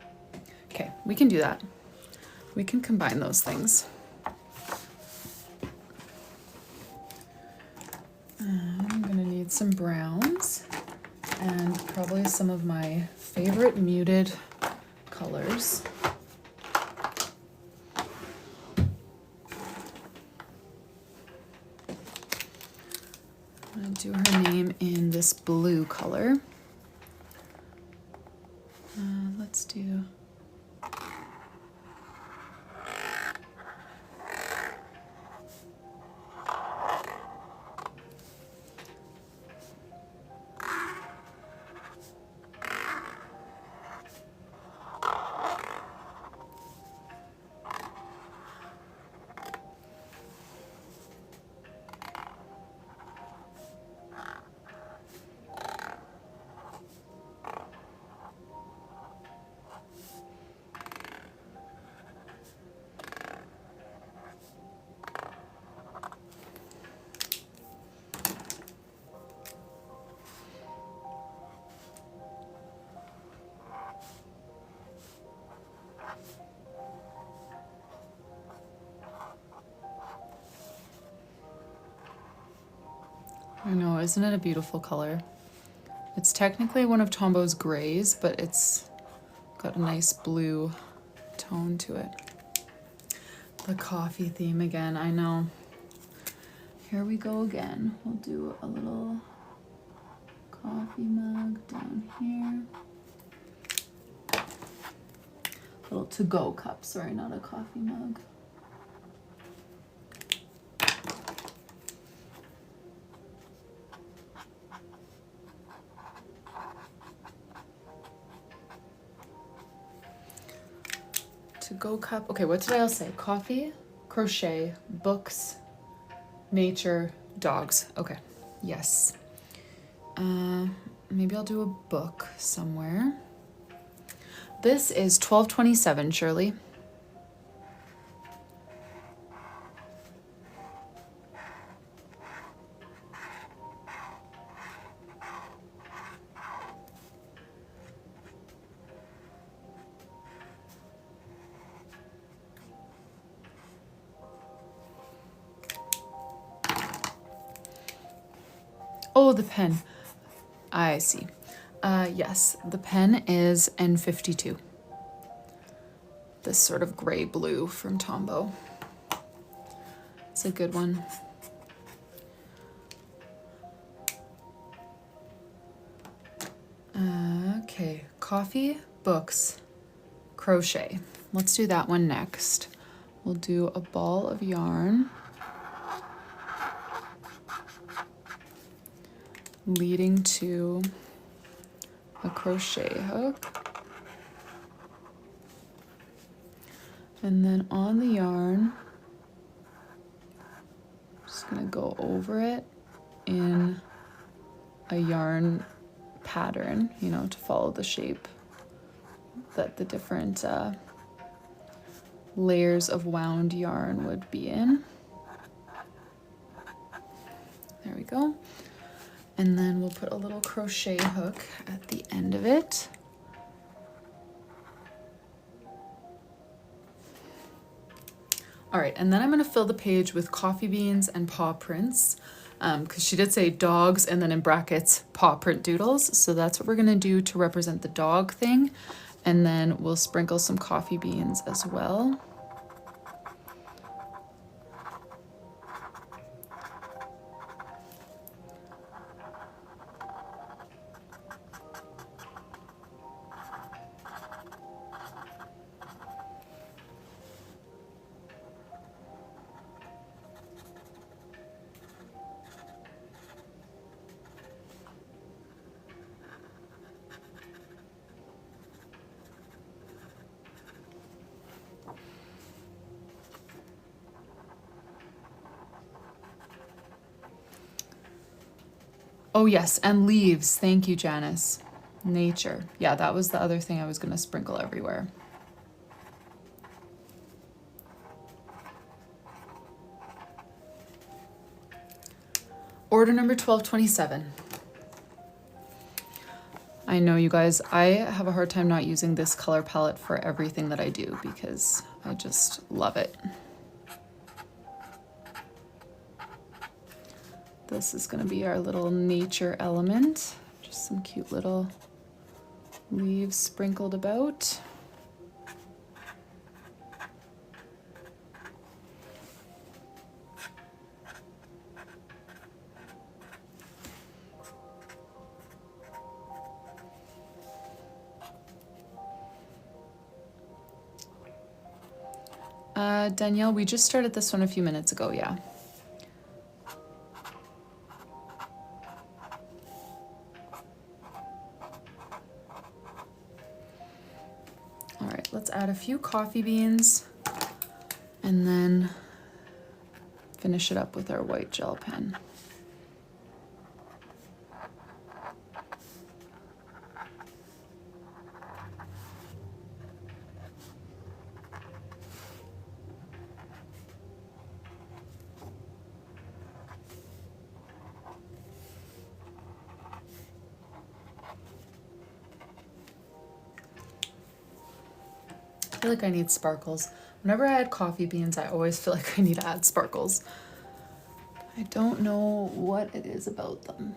Okay, we can do that. We can combine those things. I'm gonna need some browns and probably some of my favorite muted colors. I'm gonna do her name in this blue color. Let's do I know, isn't it a beautiful color? It's technically one of Tombo's grays, but it's got a nice blue tone to it. The coffee theme again, I know. Here we go again. We'll do a little coffee mug down here. Little to-go cup, sorry, not a coffee mug. To-go cup. Okay, what did I all say? Coffee, crochet, books, nature, dogs. Okay, yes. Maybe I'll do a book somewhere. This is 1227, Shirley. Oh, the pen. I see. Yes, the pen is N52. This sort of gray blue from Tombow. It's a good one. Okay, coffee, books, crochet. Let's do that one next. We'll do a ball of yarn leading to a crochet hook. And then on the yarn, I'm just gonna go over it in a yarn pattern, you know, to follow the shape that the different layers of wound yarn would be in. There we go. And then we'll put a little crochet hook at the end of it. All right, and then I'm gonna fill the page with coffee beans and paw prints, because she did say dogs and then in brackets paw print doodles. So that's what we're gonna do to represent the dog thing. And then we'll sprinkle some coffee beans as well. Oh yes, and leaves. Thank you, Janice. Nature. Yeah, that was the other thing I was going to sprinkle everywhere. Order number 1227. I know, you guys, I have a hard time not using this color palette for everything that I do because I just love it. This is going to be our little nature element. Just some cute little leaves sprinkled about. Danielle, we just started this one a few minutes ago, yeah. All right, let's add a few coffee beans and then finish it up with our white gel pen. I feel like I need sparkles. Whenever I add coffee beans, I always feel like I need to add sparkles. I don't know what it is about them.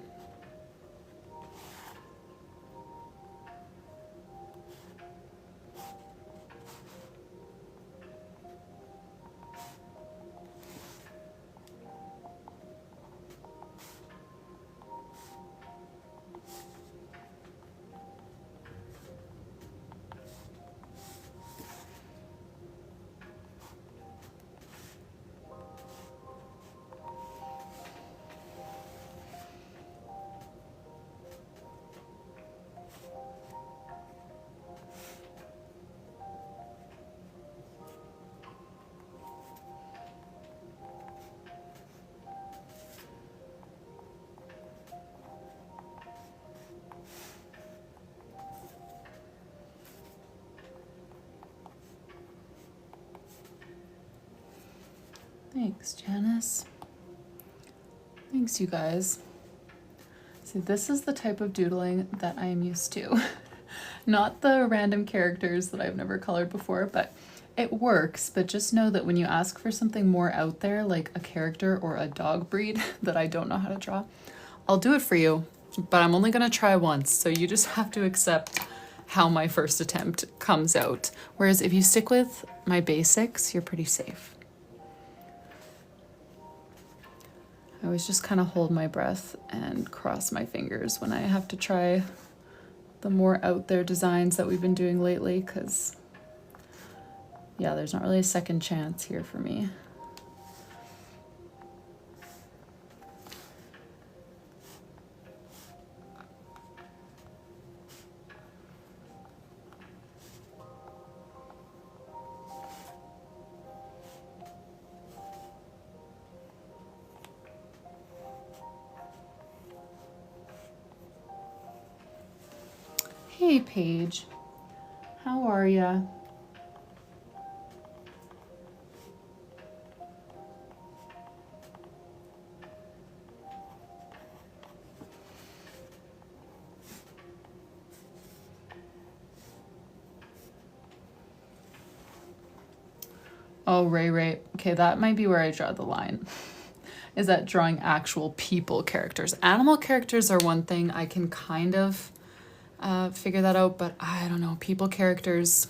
Thanks, Janice. Thanks, you guys. See, this is the type of doodling that I am used to. Not the random characters that I've never colored before, but it works. But just know that when you ask for something more out there, like a character or a dog breed that I don't know how to draw, I'll do it for you, but I'm only gonna try once. So you just have to accept how my first attempt comes out. Whereas if you stick with my basics, you're pretty safe. I always just kind of hold my breath and cross my fingers when I have to try the more out there designs that we've been doing lately, because yeah, there's not really a second chance here for me. Hey Paige, how are ya? Oh, Ray. Okay, that might be where I draw the line. Is that drawing actual people characters. Animal characters are one thing I can kind of figure that out, but I don't know, people characters,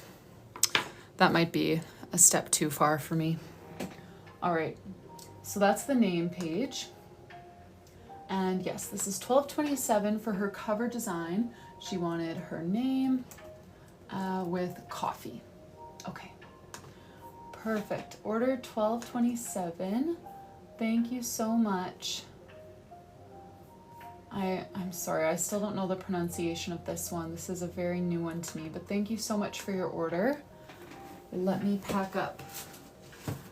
that might be a step too far for me. All right, so that's the name page. And yes, this is 1227 for her cover design. She wanted her name with coffee. Okay, perfect. Order 1227. Thank you so much. I'm sorry, I still don't know the pronunciation of this one. This is a very new one to me, but thank you so much for your order. Let me pack up.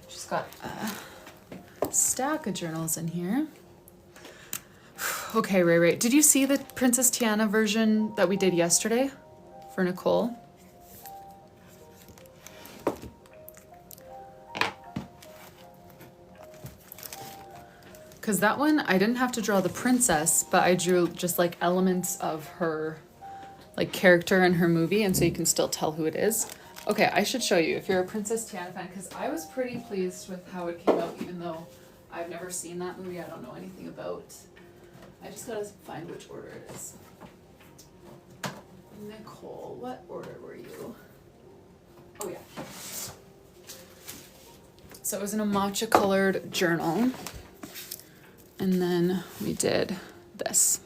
She's got a stack of journals in here. Okay, Ray, did you see the Princess Tiana version that we did yesterday for Nicole? Because that one, I didn't have to draw the princess, but I drew just like elements of her like character in her movie, and so you can still tell who it is. Okay, I should show you if you're a Princess Tiana fan, because I was pretty pleased with how it came out, even though I've never seen that movie. I don't know anything about. I just gotta find which order it is. Nicole, what order were you? Oh yeah. So it was in a matcha colored journal. And then we did this.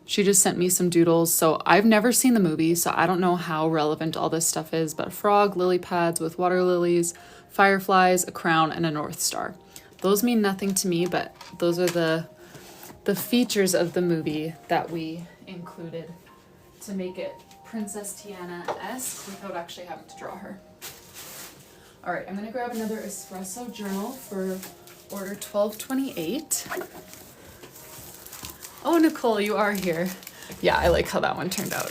She just sent me some doodles. So I've never seen the movie, so I don't know how relevant all this stuff is, but a frog, lily pads with water lilies, fireflies, a crown, and a North Star. Those mean nothing to me, but those are the features of the movie that we included to make it Princess Tiana-esque without actually having to draw her. All right, I'm gonna grab another espresso journal for order 1228. Oh, Nicole, you are here. Yeah, I like how that one turned out.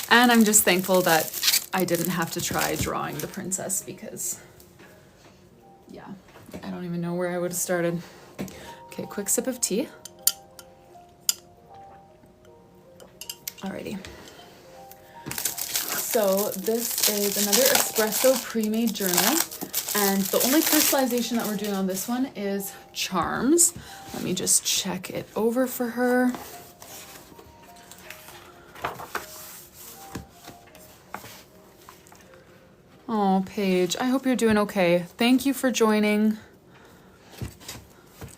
And I'm just thankful that I didn't have to try drawing the princess because, yeah, I don't even know where I would have started. Okay, quick sip of tea. Alrighty. So this is another espresso pre-made journal. And the only personalization that we're doing on this one is charms. Let me just check it over for her. Oh, Paige, I hope you're doing okay. Thank you for joining.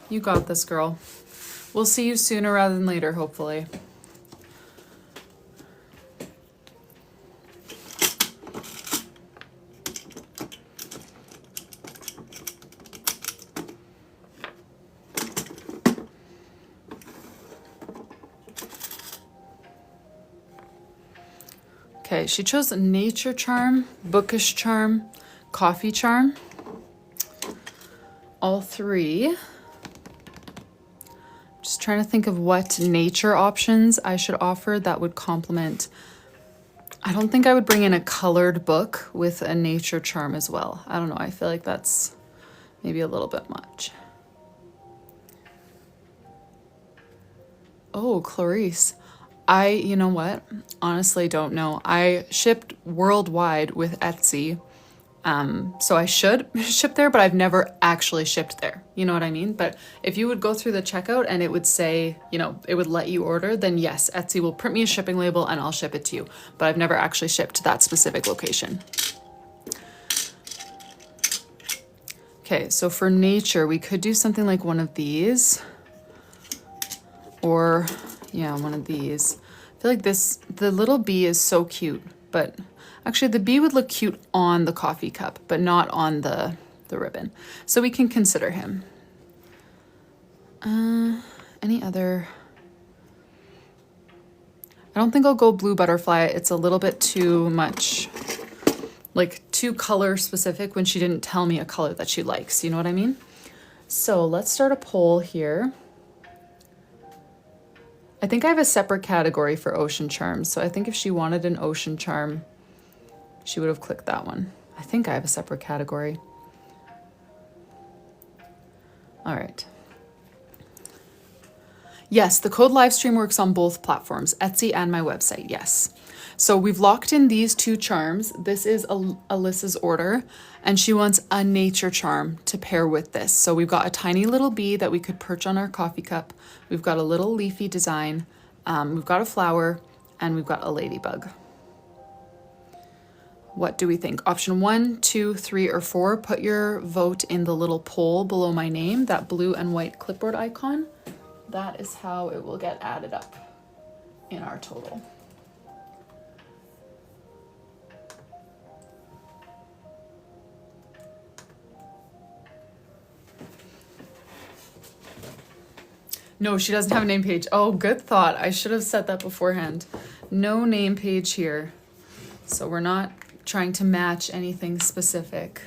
You got this, girl. We'll see you sooner rather than later, hopefully. Okay, she chose a nature charm, bookish charm, coffee charm. All three. Just trying to think of what nature options I should offer that would complement. I don't think I would bring in a colored book with a nature charm as well. I don't know, I feel like that's maybe a little bit much. Oh, Clarice. You know what? Honestly, don't know. I shipped worldwide with Etsy. So I should ship there, but I've never actually shipped there. You know what I mean? But if you would go through the checkout and it would say, you know, it would let you order, then yes, Etsy will print me a shipping label and I'll ship it to you. But I've never actually shipped to that specific location. Okay, so for nature, we could do something like one of these. Or, yeah, one of these. I feel like the little bee is so cute, but actually the bee would look cute on the coffee cup, but not on the ribbon. So we can consider him. Any other? I don't think I'll go blue butterfly. It's a little bit too much, like too color specific when she didn't tell me a color that she likes. You know what I mean? So let's start a poll here. I think I have a separate category for ocean charms. So I think if she wanted an ocean charm, she would have clicked that one. I think I have a separate category. All right. Yes, the code live stream works on both platforms, Etsy and my website, yes. So we've locked in these two charms. This is Alyssa's order, and she wants a nature charm to pair with this. So we've got a tiny little bee that we could perch on our coffee cup. We've got a little leafy design. We've got a flower, and we've got a ladybug. What do we think? Option 1, 2, 3, or 4. Put your vote in the little poll below my name, that blue and white clipboard icon. That is how it will get added up in our total. No, she doesn't have a name page. Oh, good thought. I should have said that beforehand. No name page here. So we're not trying to match anything specific.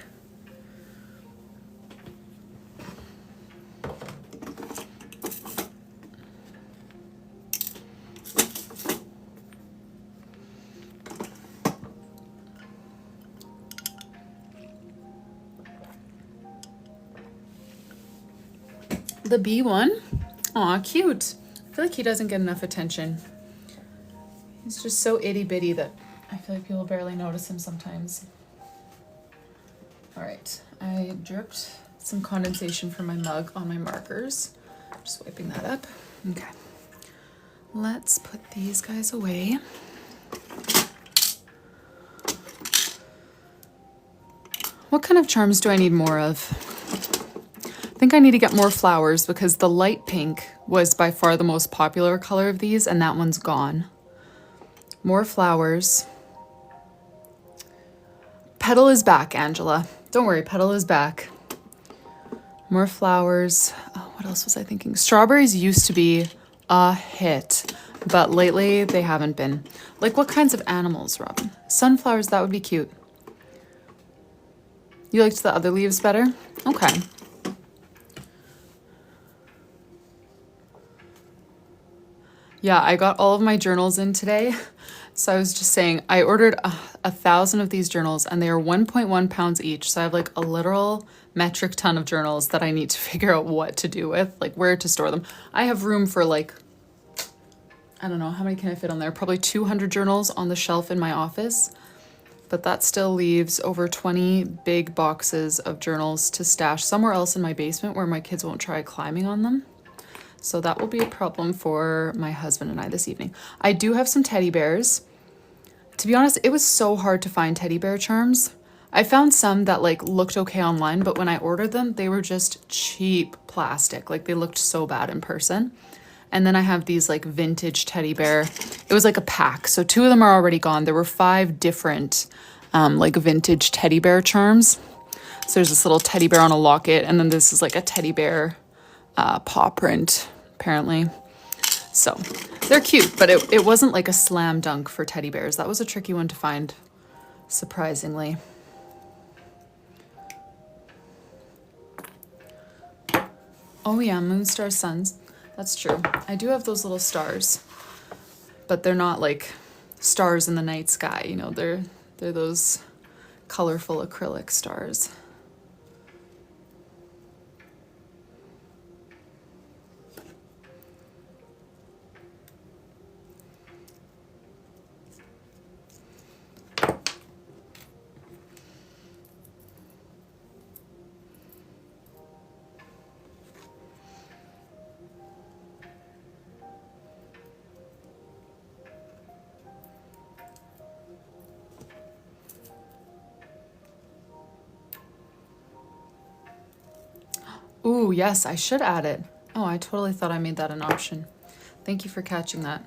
The bee one. Aw, cute. I feel like he doesn't get enough attention. He's just so itty bitty that I feel like people barely notice him sometimes. All right, I dripped some condensation from my mug on my markers. Just wiping that up. Okay, let's put these guys away. What kind of charms do I need more of? I think I need to get more flowers because the light pink was by far the most popular color of these, and that one's gone. More flowers. Petal is back, Angela. Don't worry, Petal is back. More flowers. Oh, what else was I thinking? Strawberries used to be a hit, but lately they haven't been. Like what kinds of animals, Robin? Sunflowers, that would be cute. You liked the other leaves better? Okay. Yeah, I got all of my journals in today. So I was just saying, I ordered 1,000 of these journals and they are 1.1 pounds each. So I have like a literal metric ton of journals that I need to figure out what to do with, like where to store them. I have room for like, I don't know, how many can I fit on there? Probably 200 journals on the shelf in my office. But that still leaves over 20 big boxes of journals to stash somewhere else in my basement where my kids won't try climbing on them. So that will be a problem for my husband and I this evening. I do have some teddy bears. To be honest, it was so hard to find teddy bear charms. I found some that like looked okay online, but when I ordered them, they were just cheap plastic. Like they looked so bad in person. And then I have these like vintage teddy bear. It was like a pack. So 2 of them are already gone. There were 5 different like vintage teddy bear charms. So there's this little teddy bear on a locket. And then this is like a teddy bear paw print, apparently. So they're cute, but it wasn't like a slam dunk for teddy bears. That was a tricky one to find, surprisingly. Oh yeah, moon, stars, suns. That's true. I do have those little stars, but they're not like stars in the night sky. You know, they're those colorful acrylic stars. Ooh, yes, I should add it. Oh, I totally thought I made that an option. Thank you for catching that.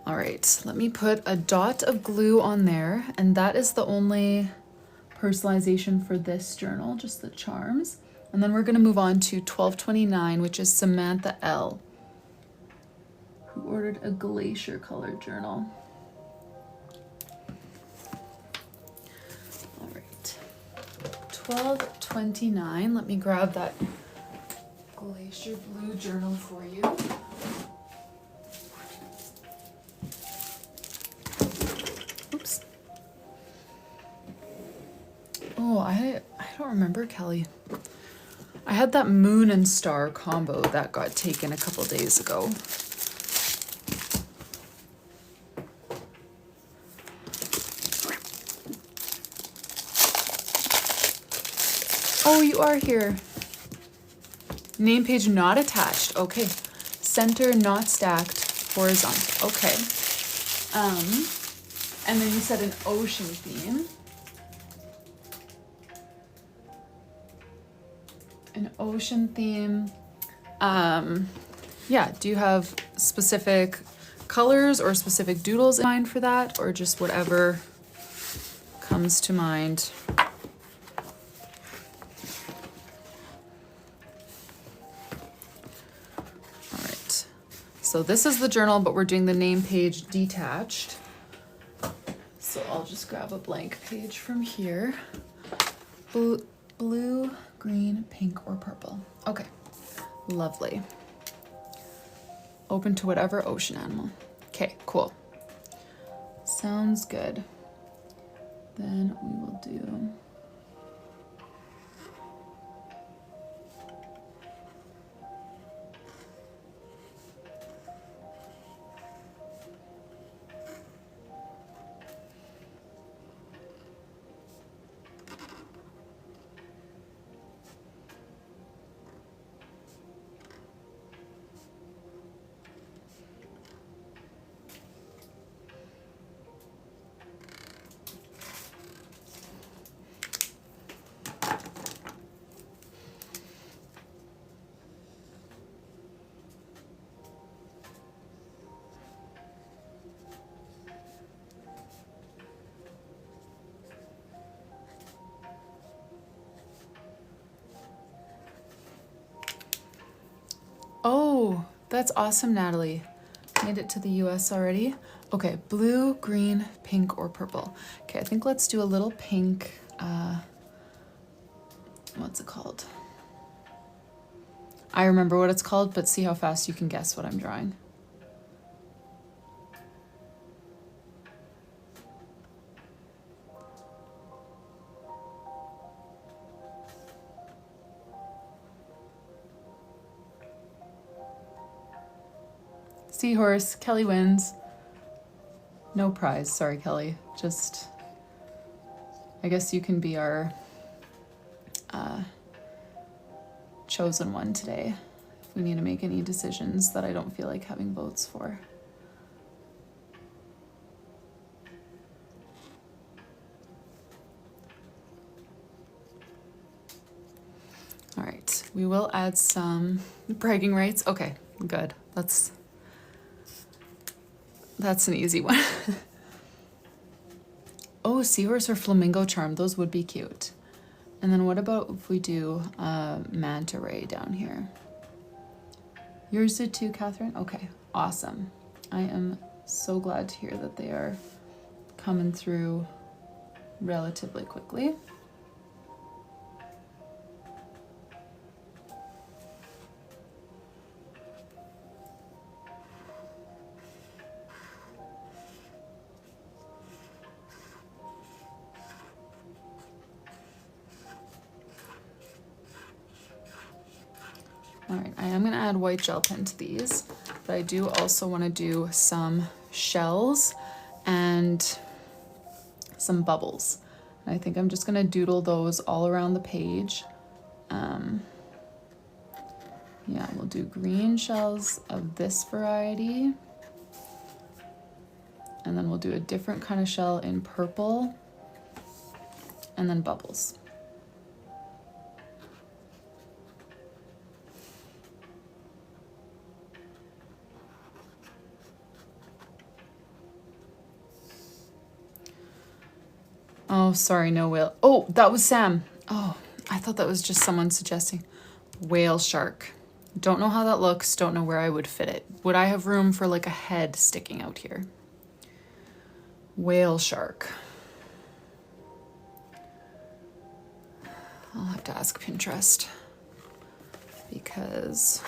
All right, let me put a dot of glue on there, and that is the only personalization for this journal, just the charms. And then we're gonna move on to 1229, which is Samantha L, who ordered a glacier colored journal. 1229. Let me grab that glacier blue journal for you. Oops. Oh, I don't remember, Kelly. I had that moon and star combo that got taken a couple days ago. Oh, you are here. Name page not attached. Okay. Center not stacked. Horizontal. Okay. And then you said an ocean theme. An ocean theme. Yeah, do you have specific colors or specific doodles in mind for that, or just whatever comes to mind? So this is the journal, but we're doing the name page detached. So I'll just grab a blank page from here. Blue, green, pink, or purple. Okay, lovely. Open to whatever ocean animal. Okay, cool. Sounds good. Then we will do Oh, that's awesome, Natalie. Made it to the US already. Okay, blue, green, pink, or purple. Okay, I think let's do a little pink, what's it called? I remember what it's called, but see how fast you can guess what I'm drawing. Seahorse. Kelly wins. No prize. Sorry, Kelly. Just, I guess you can be our chosen one today if we need to make any decisions that I don't feel like having votes for. All right, we will add some bragging rights. Okay, good. That's an easy one. Oh, seahorse or flamingo charm. Those would be cute. And then what about if we do manta ray down here? Yours did too, Catherine? Okay, awesome. I am so glad to hear that they are coming through relatively quickly. All right, I am gonna add white gel pen to these, but I do also wanna do some shells and some bubbles. And I think I'm just gonna doodle those all around the page. Yeah, we'll do green shells of this variety. And then we'll do a different kind of shell in purple. And then bubbles. Oh, sorry, no whale. Oh, that was Sam. Oh, I thought that was just someone suggesting. Whale shark. Don't know how that looks. Don't know where I would fit it. Would I have room for like a head sticking out here? Whale shark. I'll have to ask Pinterest because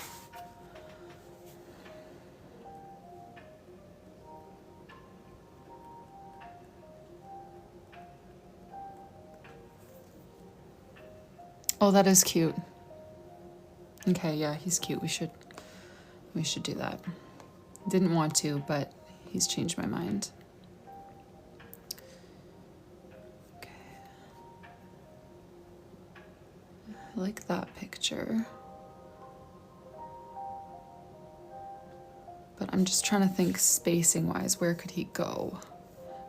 oh, that is cute. Okay, yeah, he's cute. We should do that. Didn't want to, but he's changed my mind. Okay. I like that picture. But I'm just trying to think spacing wise, where could he go?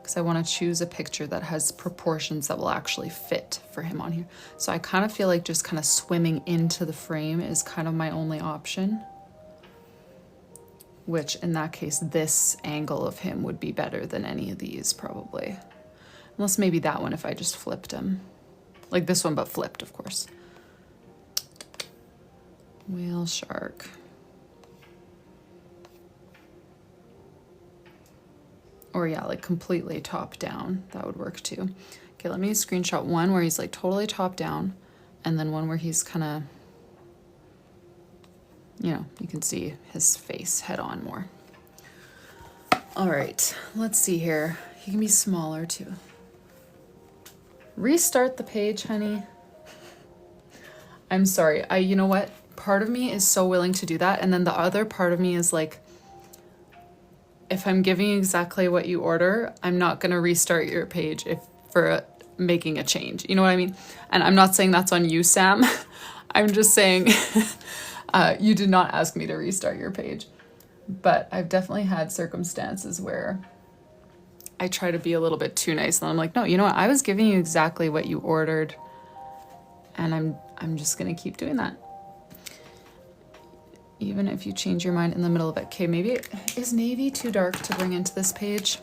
Because I want to choose a picture that has proportions that will actually fit for him on here. So I kind of feel like just kind of swimming into the frame is kind of my only option. Which in that case, this angle of him would be better than any of these probably. Unless maybe that one if I just flipped him. Like this one, but flipped, of course. Whale shark. Or yeah, like completely top down. That would work too. Okay, let me screenshot one where he's like totally top down, and then one where he's kind of, you know, you can see his face head on more. All right, let's see here. He can be smaller too. Restart the page, honey. I'm sorry. You know what? Part of me is so willing to do that, and then the other part of me is like, if I'm giving exactly what you order, I'm not going to restart your page for making a change. You know what I mean? And I'm not saying that's on you, Sam. I'm just saying you did not ask me to restart your page. But I've definitely had circumstances where I try to be a little bit too nice. And I'm like, no, you know what? I was giving you exactly what you ordered. And I'm just going to keep doing that. Even if you change your mind in the middle of it. Okay, maybe, is navy too dark to bring into this page?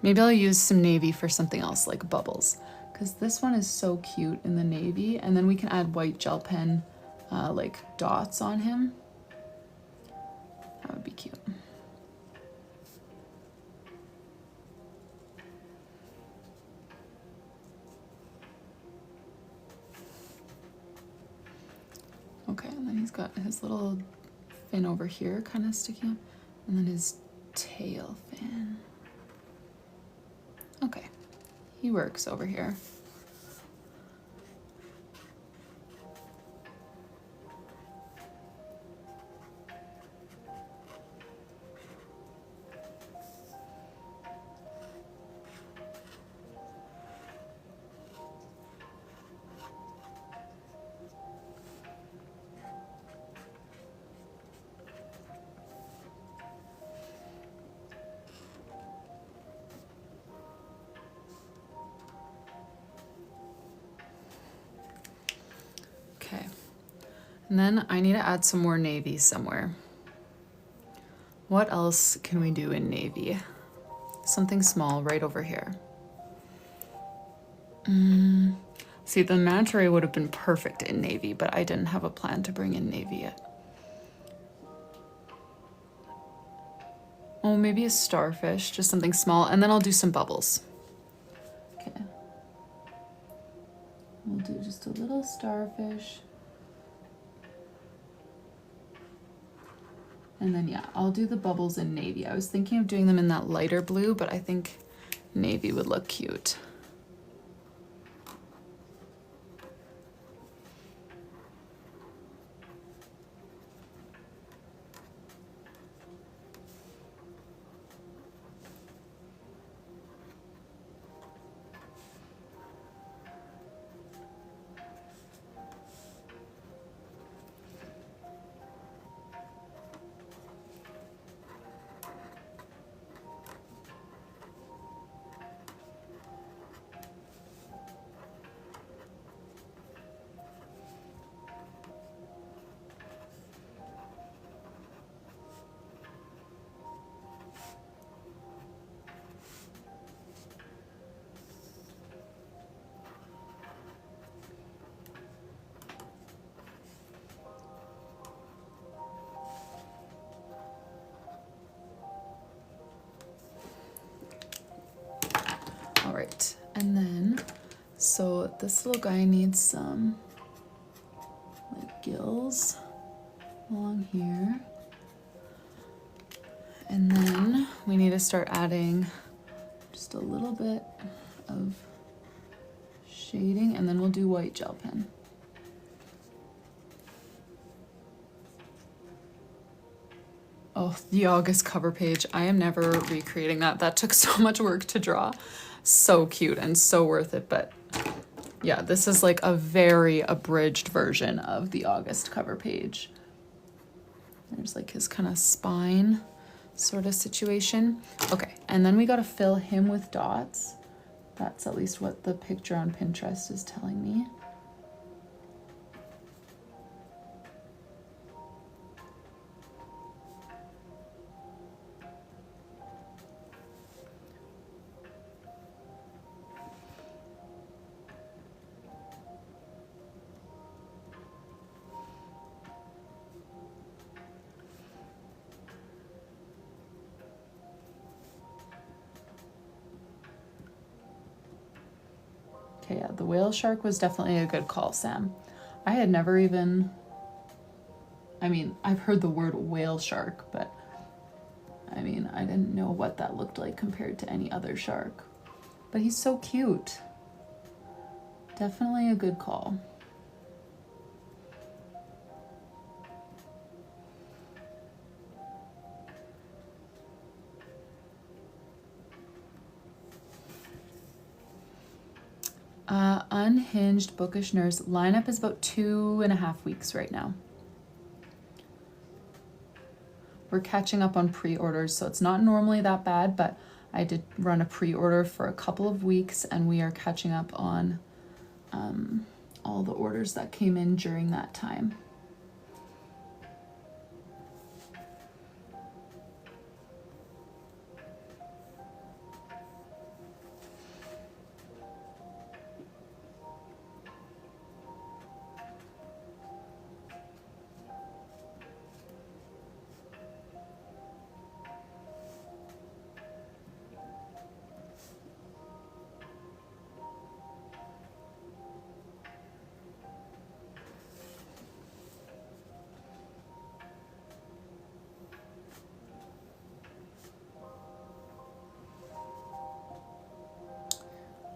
Maybe I'll use some navy for something else, like bubbles. Because this one is so cute in the navy. And then we can add white gel pen, like dots on him. would be cute. Okay, and then he's got his little fin over here kind of sticking up, and then his tail fin. Okay, he works over here. Okay, and then I need to add some more navy somewhere. What else can we do in navy? Something small right over here. See, the manta ray would have been perfect in navy, but I didn't have a plan to bring in navy yet. Oh, maybe a starfish, just something small, and then I'll do some bubbles. Okay. We'll do just a little starfish. And then, yeah, I'll do the bubbles in navy. I was thinking of doing them in that lighter blue, but I think navy would look cute. All right, and then, so this little guy needs some like gills along here. And then we need to start adding just a little bit of shading, and then we'll do white gel pen. Oh, the August cover page. I am never recreating that. That took so much work to draw. So cute and so worth it. But yeah, this is like a very abridged version of the August cover page. There's like his kind of spine sort of situation. Okay, and then we got to fill him with dots. That's at least what the picture on Pinterest is telling me. Okay, yeah, the whale shark was definitely a good call, Sam. I had never even, I mean, I've heard the word whale shark, but I mean, I didn't know what that looked like compared to any other shark. But he's so cute. Definitely a good call. Unhinged Bookish Nurse lineup is about 2.5 weeks right now. We're catching up on pre-orders, so it's not normally that bad, but I did run a pre-order for a couple of weeks, and we are catching up on all the orders that came in during that time.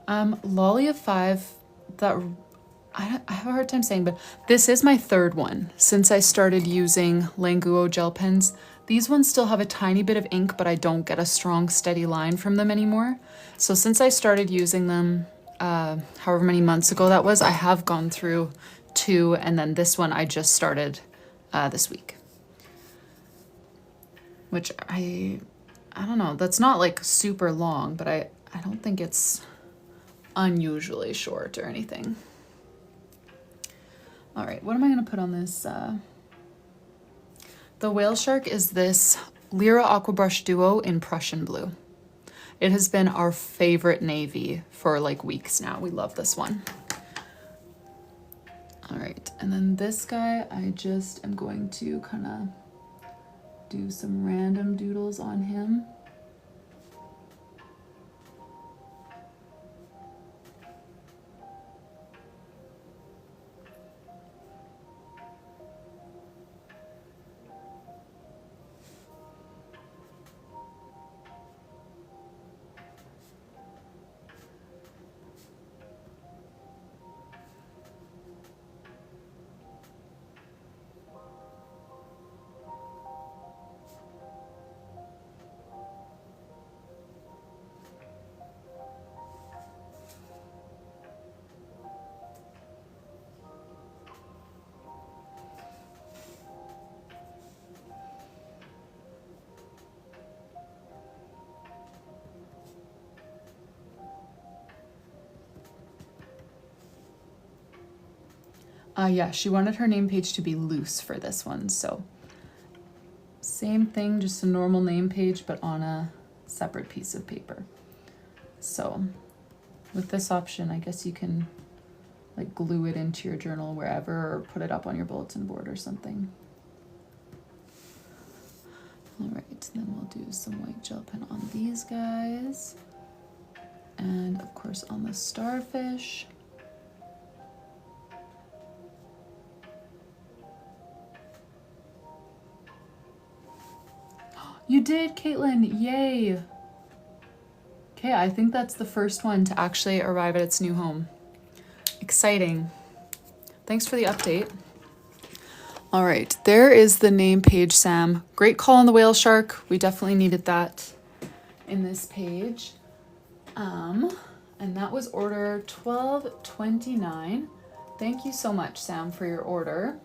Lolly of 5, that I have a hard time saying, but this is my third one since I started using Languo gel pens. These ones still have a tiny bit of ink, but I don't get a strong, steady line from them anymore. So since I started using them, however many months ago that was, I have gone through 2, and then this one I just started this week. Which I don't know, that's not like super long, but I don't think it's unusually short or anything. All right, what am I gonna put on this? The Whale Shark is this Lyra Aqua Brush Duo in Prussian Blue. It has been our favorite navy for like weeks now. We love this one. All right, and then this guy, I just am going to kind of do some random doodles on him. Yeah, she wanted her name page to be loose for this one, so same thing, just a normal name page, but on a separate piece of paper. So with this option, I guess you can like glue it into your journal wherever, or put it up on your bulletin board or something. All right, then we'll do some white gel pen on these guys. And of course on the starfish. You did, Caitlin, yay. Okay, I think that's the first one to actually arrive at its new home. Exciting. Thanks for the update. All right, there is the name page, Sam. Great call on the Whale Shark. We definitely needed that in this page. And that was order 1229. Thank you so much, Sam, for your order.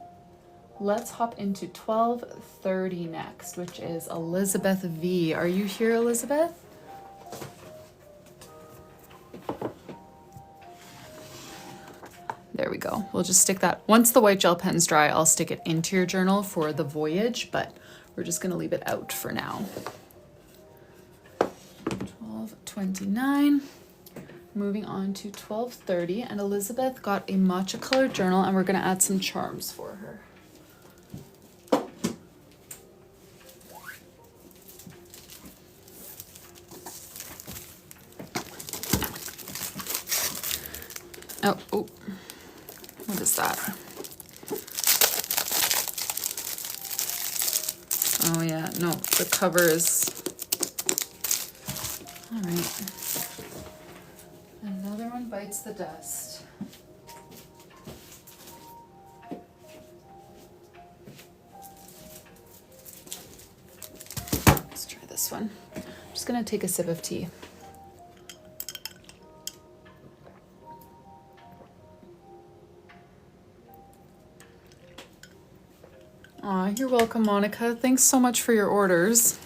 Let's hop into 1230 next, which is Elizabeth V. Are you here, Elizabeth? There we go. We'll just stick that. Once the white gel pen's dry, I'll stick it into your journal for the voyage, but we're just gonna leave it out for now. 1229. Moving on to 1230, and Elizabeth got a matcha colored journal, and we're gonna add some charms for her. Oh, what is that? Oh yeah, no, the cover is, all right. Another one bites the dust. Let's try this one. I'm just gonna take a sip of tea. Aw, you're welcome, Monica. Thanks so much for your orders.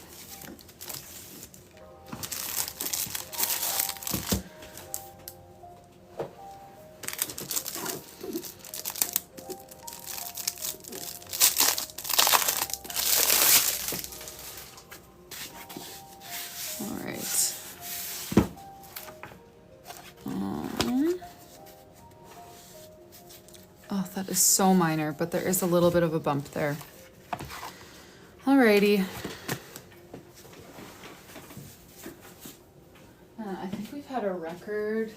All right. Oh, that is so minor, but there is a little bit of a bump there. Alrighty. I think we've had a record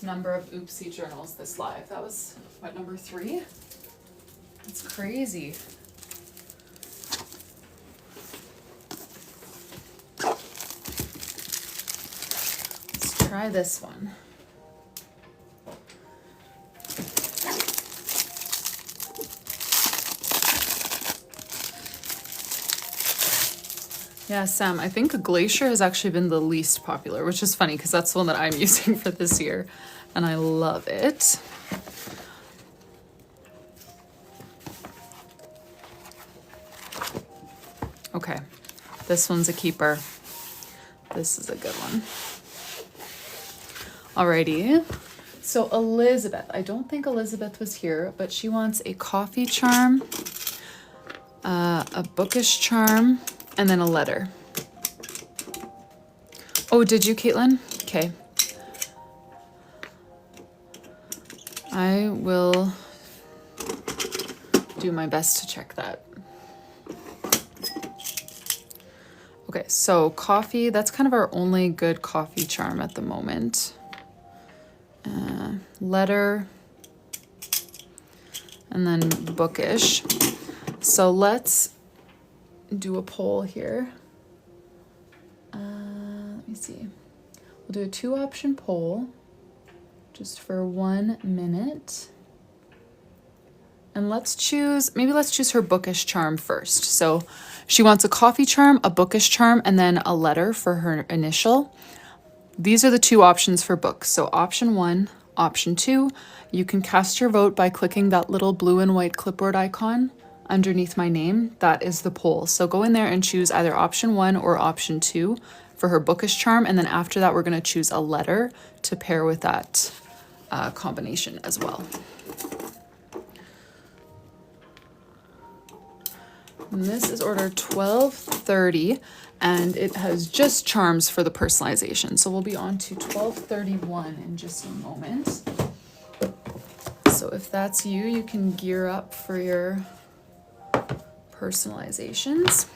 number of oopsie journals this live. That was, what, number 3? That's crazy. Let's try this one. Yeah, Sam, I think Glacier has actually been the least popular, which is funny because that's the one that I'm using for this year, and I love it. Okay, this one's a keeper. This is a good one. Alrighty, so Elizabeth, I don't think Elizabeth was here, but she wants a coffee charm, a bookish charm, and then a letter. Oh, did you, Caitlin? Okay. I will do my best to check that. Okay, so coffee, that's kind of our only good coffee charm at the moment. Letter, and then bookish. So let's do a poll here. Let me see. We'll do a 2-option poll just for 1 minute. And let's choose her bookish charm first. So she wants a coffee charm, a bookish charm, and then a letter for her initial. These are the 2 options for books. So option 1, option 2, you can cast your vote by clicking that little blue and white clipboard icon underneath my name. That is the poll. So go in there and choose either option 1 or option 2 for her bookish charm. And then after that, we're going to choose a letter to pair with that combination as well. And this is order 1230, and it has just charms for the personalization. So we'll be on to 1231 in just a moment. So if that's you, you can gear up for your personalizations.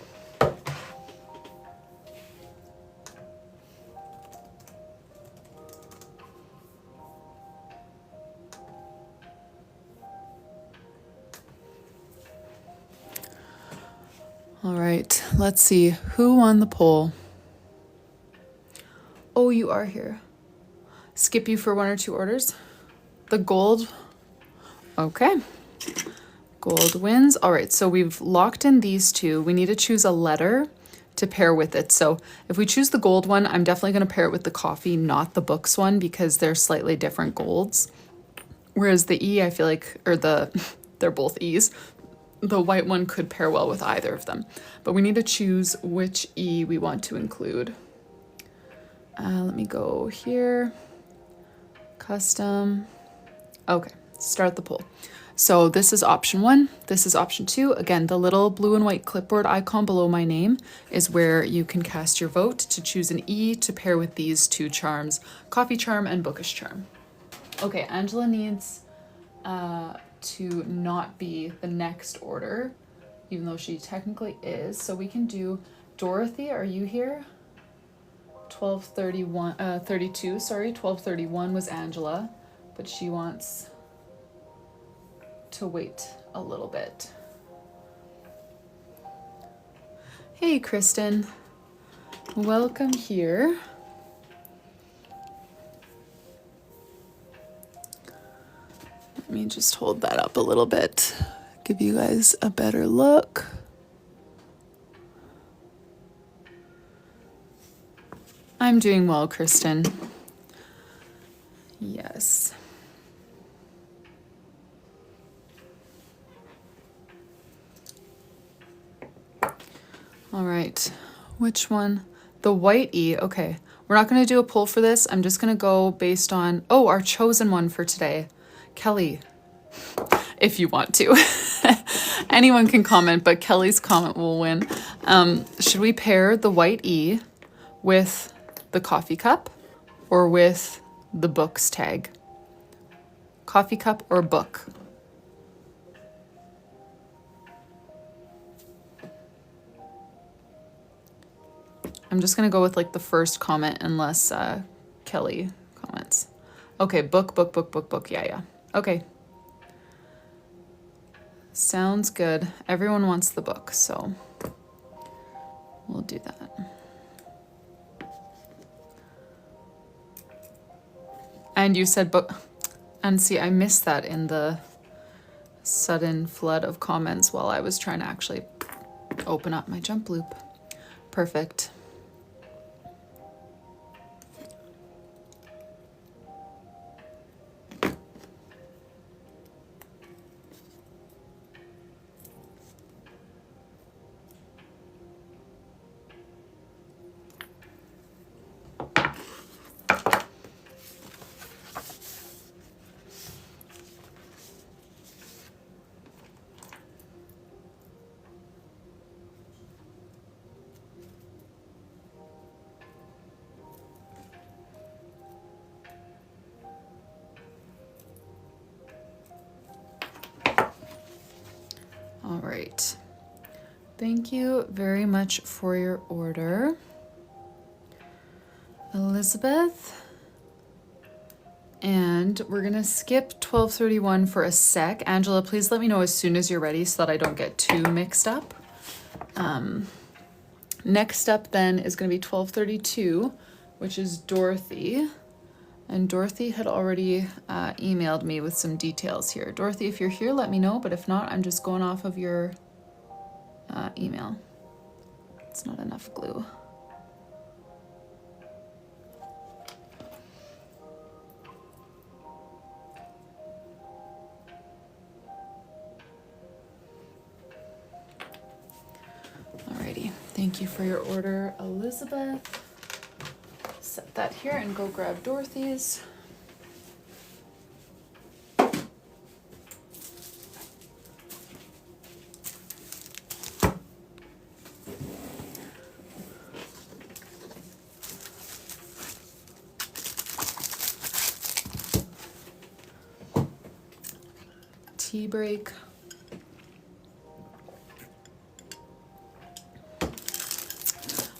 All right, let's see who won the poll. Oh, you are here. Skip you for 1 or 2 orders. The gold. Okay. Gold wins. All right, so we've locked in these 2. We need to choose a letter to pair with it. So if we choose the gold one, I'm definitely going to pair it with the coffee, not the books one, because they're slightly different golds. Whereas the E, I feel like, or they're both E's. The white one could pair well with either of them, but we need to choose which E we want to include. Let me go here, custom. Okay, start the poll. So this is option 1, this is option 2. Again, the little blue and white clipboard icon below my name is where you can cast your vote to choose an E to pair with these 2 charms, coffee charm and bookish charm. Okay, Angela needs to not be the next order, even though she technically is. So we can do Dorothy, are you here? 32, sorry, 1231 was Angela, but she wants to wait a little bit. Hey, Kristen, welcome here. Let me just hold that up a little bit, give you guys a better look. I'm doing well, Kristen. Yes. All right, which one? The white E, okay. We're not gonna do a poll for this. I'm just gonna go based on, oh, our chosen one for today. Kelly, if you want to. Anyone can comment, but Kelly's comment will win. Should we pair the white E with the coffee cup or with the books tag? Coffee cup or book? I'm just gonna go with like the first comment unless Kelly comments. Okay, book. Yeah. Okay. Sounds good. Everyone wants the book, so we'll do that. And you said book. And see, I missed that in the sudden flood of comments while I was trying to actually open up my jump loop. Perfect. All right. Thank you very much for your order, Elizabeth. And we're gonna skip 12:31 for a sec. Angela, please let me know as soon as you're ready so that I don't get too mixed up. Next up then is gonna be 12:32, which is Dorothy. And Dorothy had already emailed me with some details here. Dorothy, if you're here, let me know, but if not, I'm just going off of your email. It's not enough glue. Alrighty, thank you for your order, Elizabeth. Set that here and go grab Dorothy's. Tea break.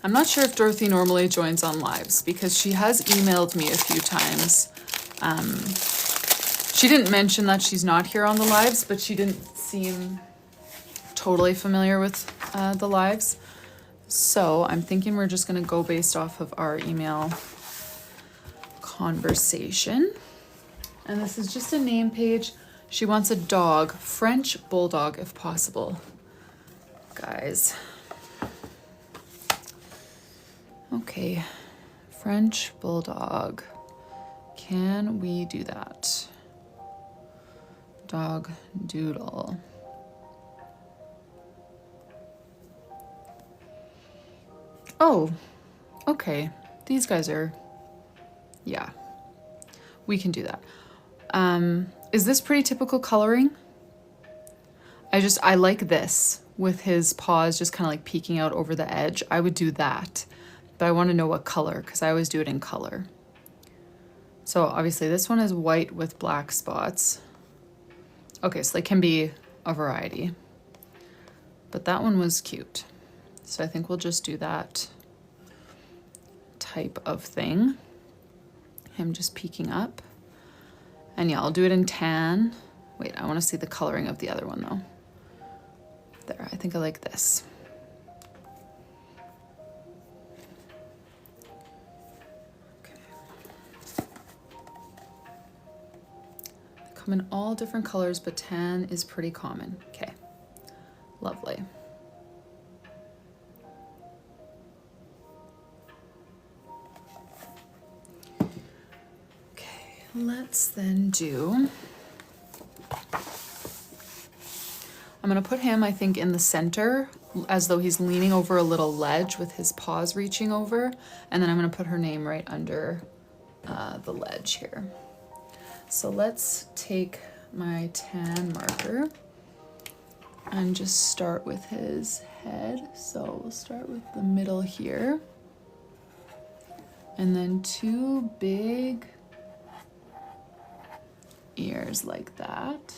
I'm not sure if Dorothy normally joins on lives because she has emailed me a few times. She didn't mention that she's not here on the lives, but she didn't seem totally familiar with the lives. So I'm thinking we're just gonna go based off of our email conversation. And this is just a name page. She wants a dog, French bulldog if possible. Guys. Okay, French bulldog. Can we do that? Dog doodle. Oh, okay. These guys are, yeah, we can do that. Is this pretty typical coloring? I like this with his paws just kind of like peeking out over the edge. I would do that, but I want to know what color because I always do it in color. So obviously this one is white with black spots. Okay, so they can be a variety, but that one was cute. So I think we'll just do that type of thing. Him just peeking up. And yeah, I'll do it in tan. Wait, I want to see the coloring of the other one though. There, I think I like this. Okay. They come in all different colors, but tan is pretty common. Okay, lovely. Let's then do, I'm gonna put him, I think, in the center as though he's leaning over a little ledge with his paws reaching over. And then I'm gonna put her name right under the ledge here. So let's take my tan marker and just start with his head. So we'll start with the middle here. And then two big ears like that.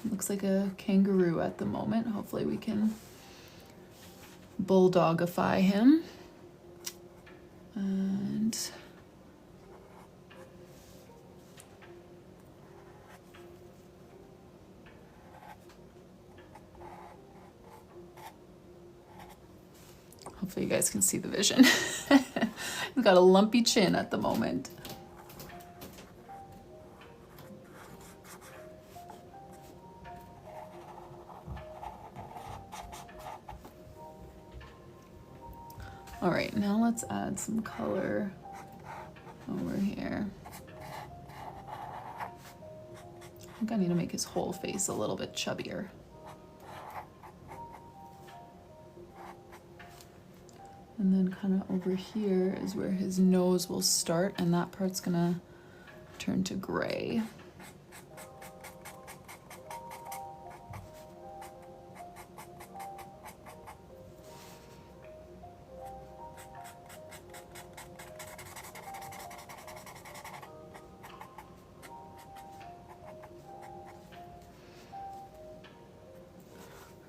Looks like a kangaroo at the moment. Hopefully we can bulldogify him. And hopefully you guys can see the vision. He's got a lumpy chin at the moment. All right, now let's add some color over here. I think I need to make his whole face a little bit chubbier. And then kind of over here is where his nose will start, and that part's gonna turn to gray.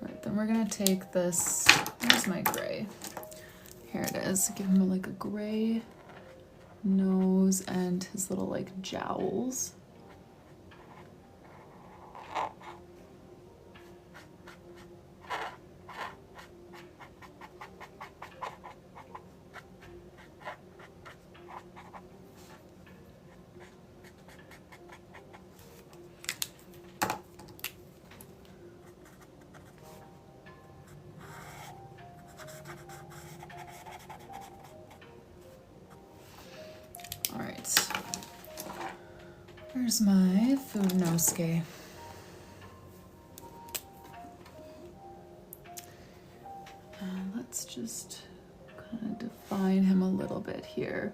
All right, then we're gonna take this, where's my gray? Here it is. Give him like a gray nose and his little like jowls. Where's my food nosuke? Let's just kind of define him a little bit here.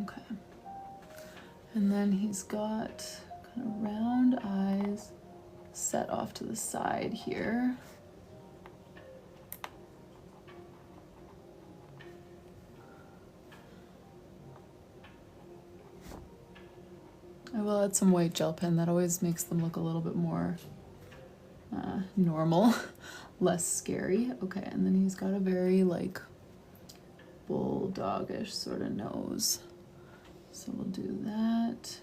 Okay, and then he's got kind of round eyes set off to the side here. I will add some white gel pen. That always makes them look a little bit more normal, less scary. Okay, and then he's got a very like bulldogish sort of nose. So we'll do that.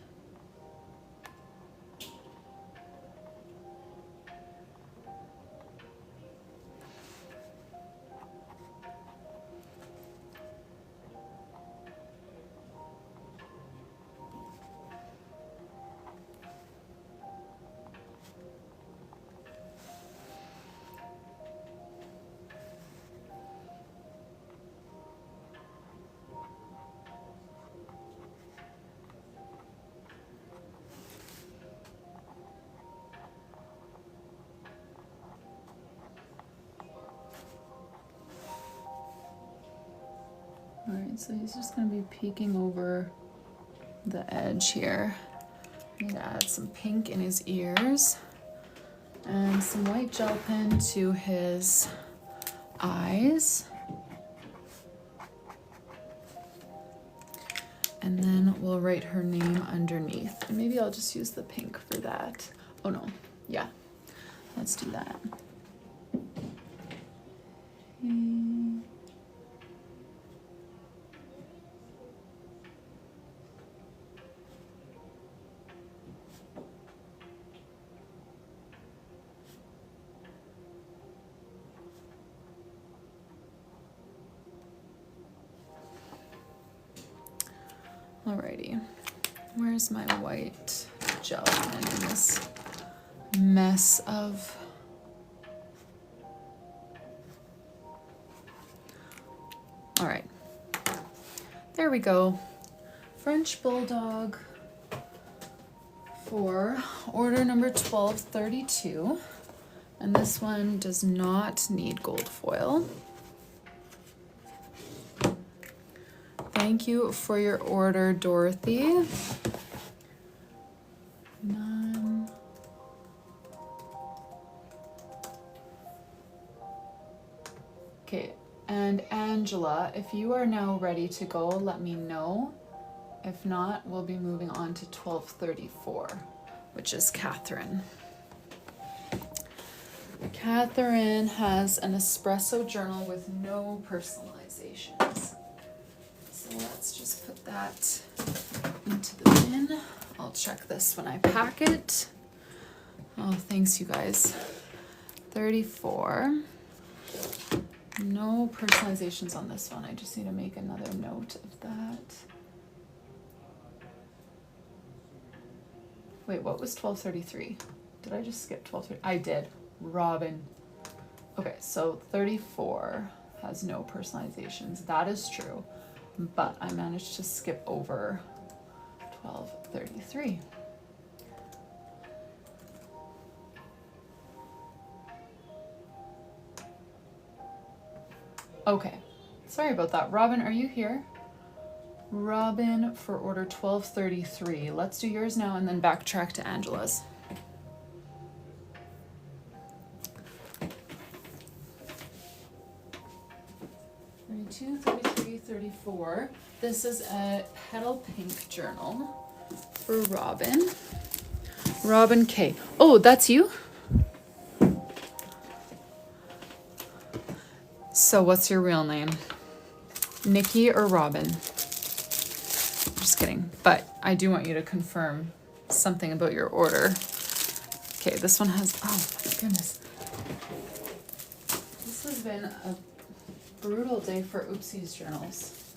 All right, so he's just gonna be peeking over the edge here. I'm gonna add some pink in his ears and some white gel pen to his eyes. And then we'll write her name underneath. And maybe I'll just use the pink for that. Oh no, yeah, let's do that. Alrighty, where's my white gel pen in this mess of... All right, there we go. French Bulldog for order number 1232. And this one does not need gold foil. Thank you for your order, Dorothy. None. Okay, and Angela, if you are now ready to go, let me know. If not, we'll be moving on to 1234, which is Catherine. Catherine has an espresso journal with no personalization. personalizations. So let's just put that into the bin. I'll check this when I pack it. Oh, thanks you guys. 34. No personalizations on this one. I just need to make another note of that. Wait, what was 1233? Did I just skip 1233? I did. Robin. Okay, so 34 has no personalizations. That is true. But I managed to skip over 1233. Okay, sorry about that. Robin, are you here? Robin for order 1233. Let's do yours now and then backtrack to Angela's. 32, 33, 34. This is a petal pink journal for Robin. Robin K. Oh, that's you? So what's your real name? Nikki or Robin? Just kidding. But I do want you to confirm something about your order. Okay, this one has, oh my goodness. This has been a brutal day for Oopsie's journals.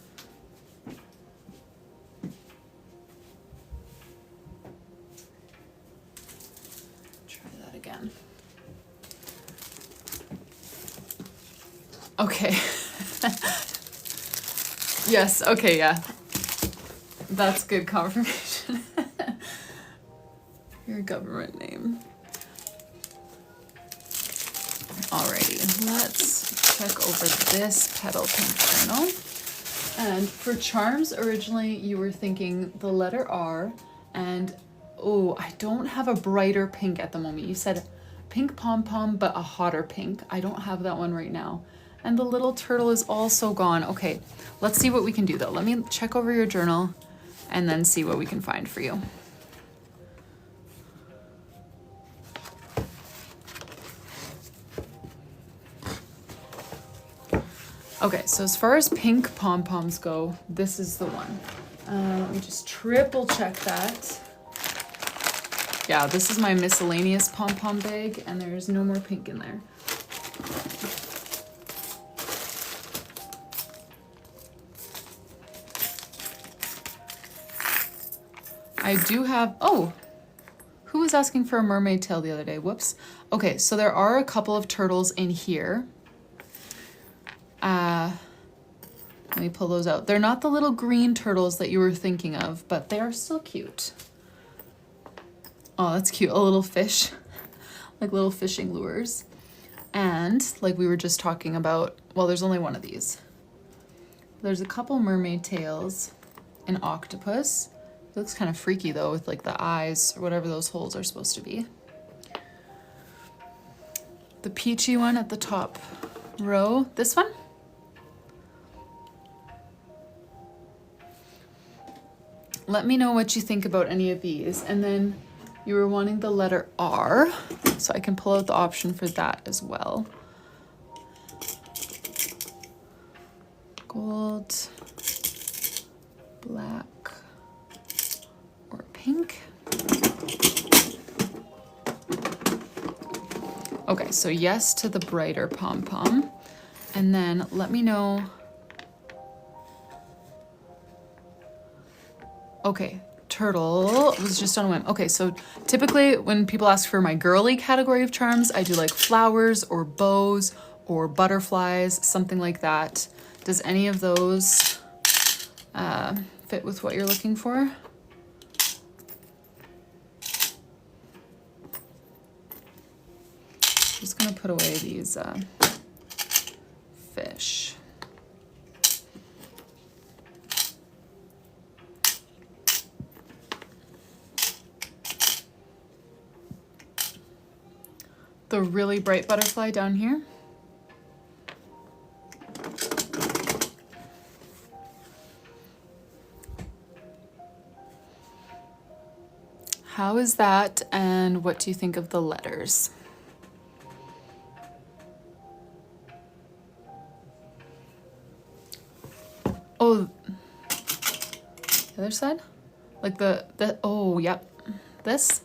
Try that again. Okay. Yes, okay, yeah. That's good confirmation. Your government name. Alrighty, let's check over this petal pink journal. And for charms, originally you were thinking the letter R, and oh, I don't have a brighter pink at the moment. You said pink pom-pom, but a hotter pink. I don't have that one right now. And the little turtle is also gone. Okay, let's see what we can do though. Let me check over your journal and then see what we can find for you. Okay, so as far as pink pom-poms go, this is the one. Let me just triple check that. Yeah, this is my miscellaneous pom-pom bag, and there's no more pink in there. I do have, oh, who was asking for a mermaid tail the other day? Whoops. Okay, so there are a couple of turtles in here. Let me pull those out. They're not the little green turtles that you were thinking of, but they are still cute. Oh, that's cute. A little fish, like little fishing lures. And like we were just talking about, well, there's only one of these. There's a couple mermaid tails, an octopus. It looks kind of freaky though with like the eyes or whatever those holes are supposed to be. The peachy one at the top row, this one. Let me know what you think about any of these. And then you were wanting the letter R, so I can pull out the option for that as well. Gold, black, or pink. Okay, so yes to the brighter pom-pom. And then let me know. Okay, turtle was just on a whim. Okay, so typically when people ask for my girly category of charms, I do like flowers or bows or butterflies, something like that. Does any of those fit with what you're looking for? Just gonna put away these fish. The really bright butterfly down here. How is that, and what do you think of the letters? The other side? Like the oh, yep. This?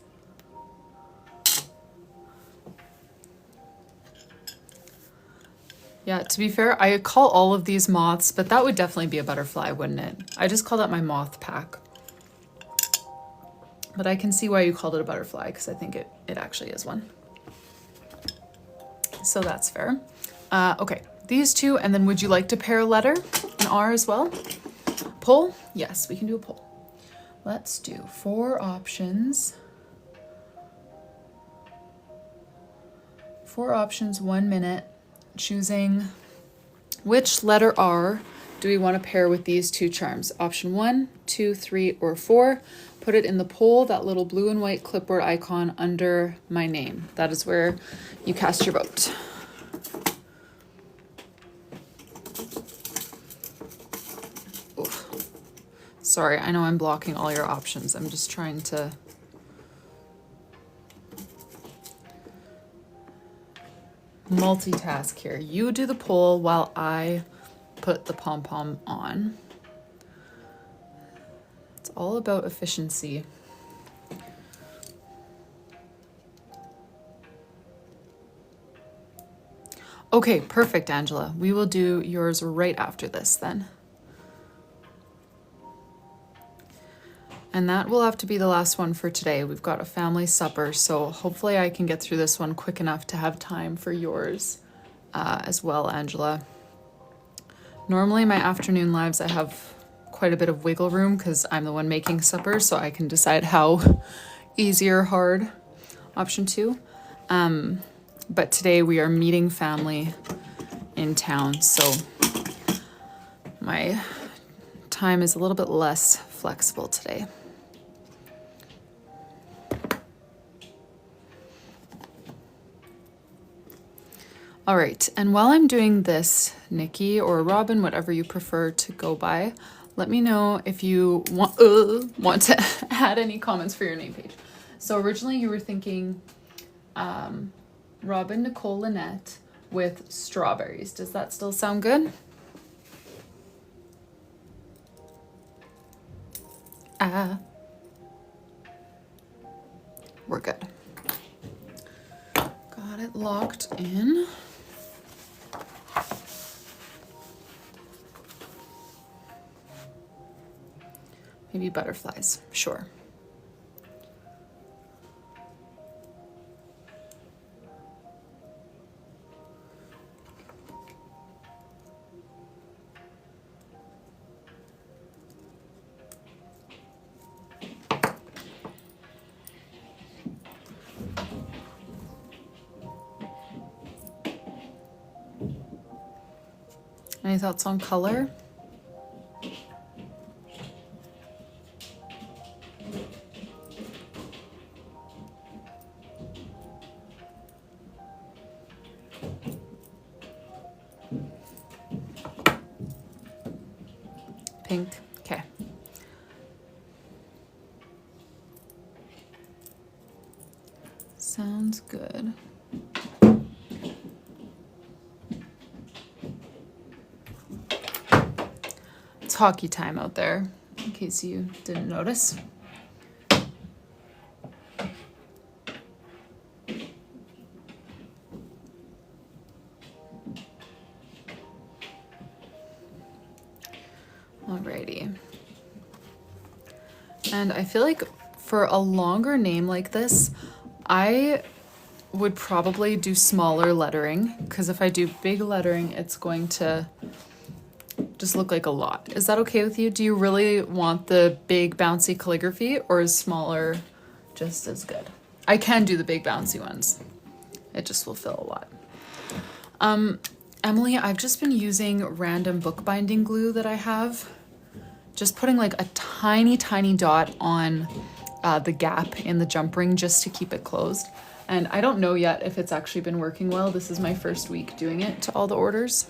Yeah, to be fair, I call all of these moths, but that would definitely be a butterfly, wouldn't it? I just call that my moth pack. But I can see why you called it a butterfly, because I think it actually is one. So that's fair. Okay, these two, and then would you like to pair a letter, an R as well? Poll? Yes, we can do a poll. Let's do 4 options. 4 options, 1 minute. Choosing which letter R do we want to pair with these 2 charms? Option 1, 2, 3, or 4. Put it in the poll, that little blue and white clipboard icon under my name. That is where you cast your vote. Oof. Sorry, I know I'm blocking all your options. I'm just trying to... multitask here. You do the poll while I put the pom-pom on. It's all about efficiency. Okay, perfect, Angela. We will do yours right after this then. And that will have to be the last one for today. We've got a family supper, so hopefully I can get through this one quick enough to have time for yours as well, Angela. Normally my afternoon lives, I have quite a bit of wiggle room because I'm the one making supper, so I can decide how easy or hard. Option 2. But today we are meeting family in town, so my time is a little bit less flexible today. All right, and while I'm doing this, Nikki or Robin, whatever you prefer to go by, let me know if you want to add any comments for your name page. So originally you were thinking Robin Nicole Lynette with strawberries. Does that still sound good? We're good. Got it locked in. Maybe butterflies, sure. Any thoughts on color? Pink, okay. Sounds good. It's hockey time out there, in case you didn't notice. Alrighty. And I feel like for a longer name like this, I would probably do smaller lettering, because if I do big lettering, it's going to just look like a lot. Is that okay with you? Do you really want the big bouncy calligraphy, or is smaller just as good? I can do the big bouncy ones. It just will fill a lot. Emily, I've just been using random bookbinding glue that I have. Just putting like a tiny, tiny dot on the gap in the jump ring just to keep it closed. And I don't know yet if it's actually been working well. This is my first week doing it to all the orders.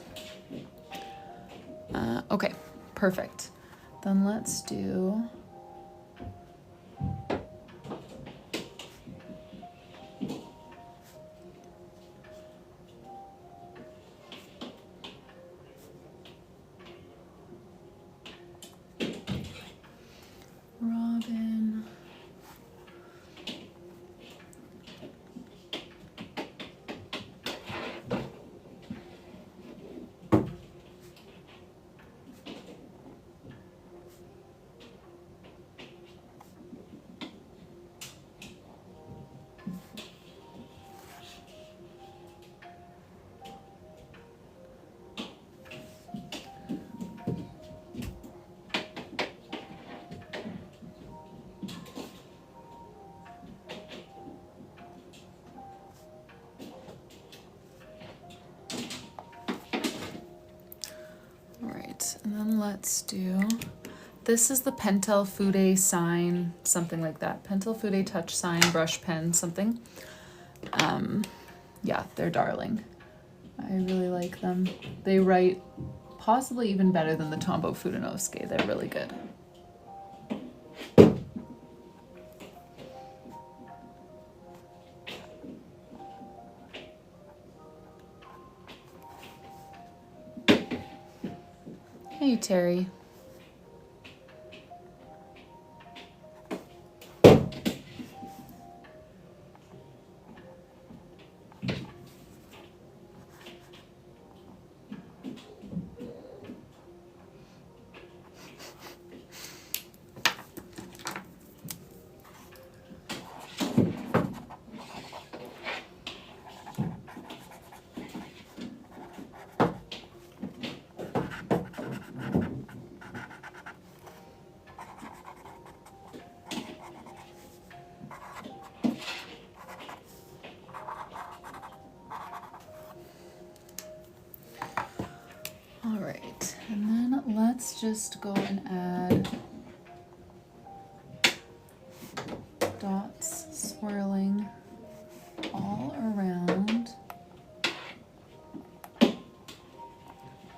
Okay, perfect. Then let's do... let's do, this is the Pentel Fude sign, something like that. Pentel Fude touch sign, brush pen, something. Yeah, they're darling. I really like them. They write possibly even better than the Tombow Fudenosuke. They're really good. Hey, Terry. All right, and then let's just go and add dots swirling all around,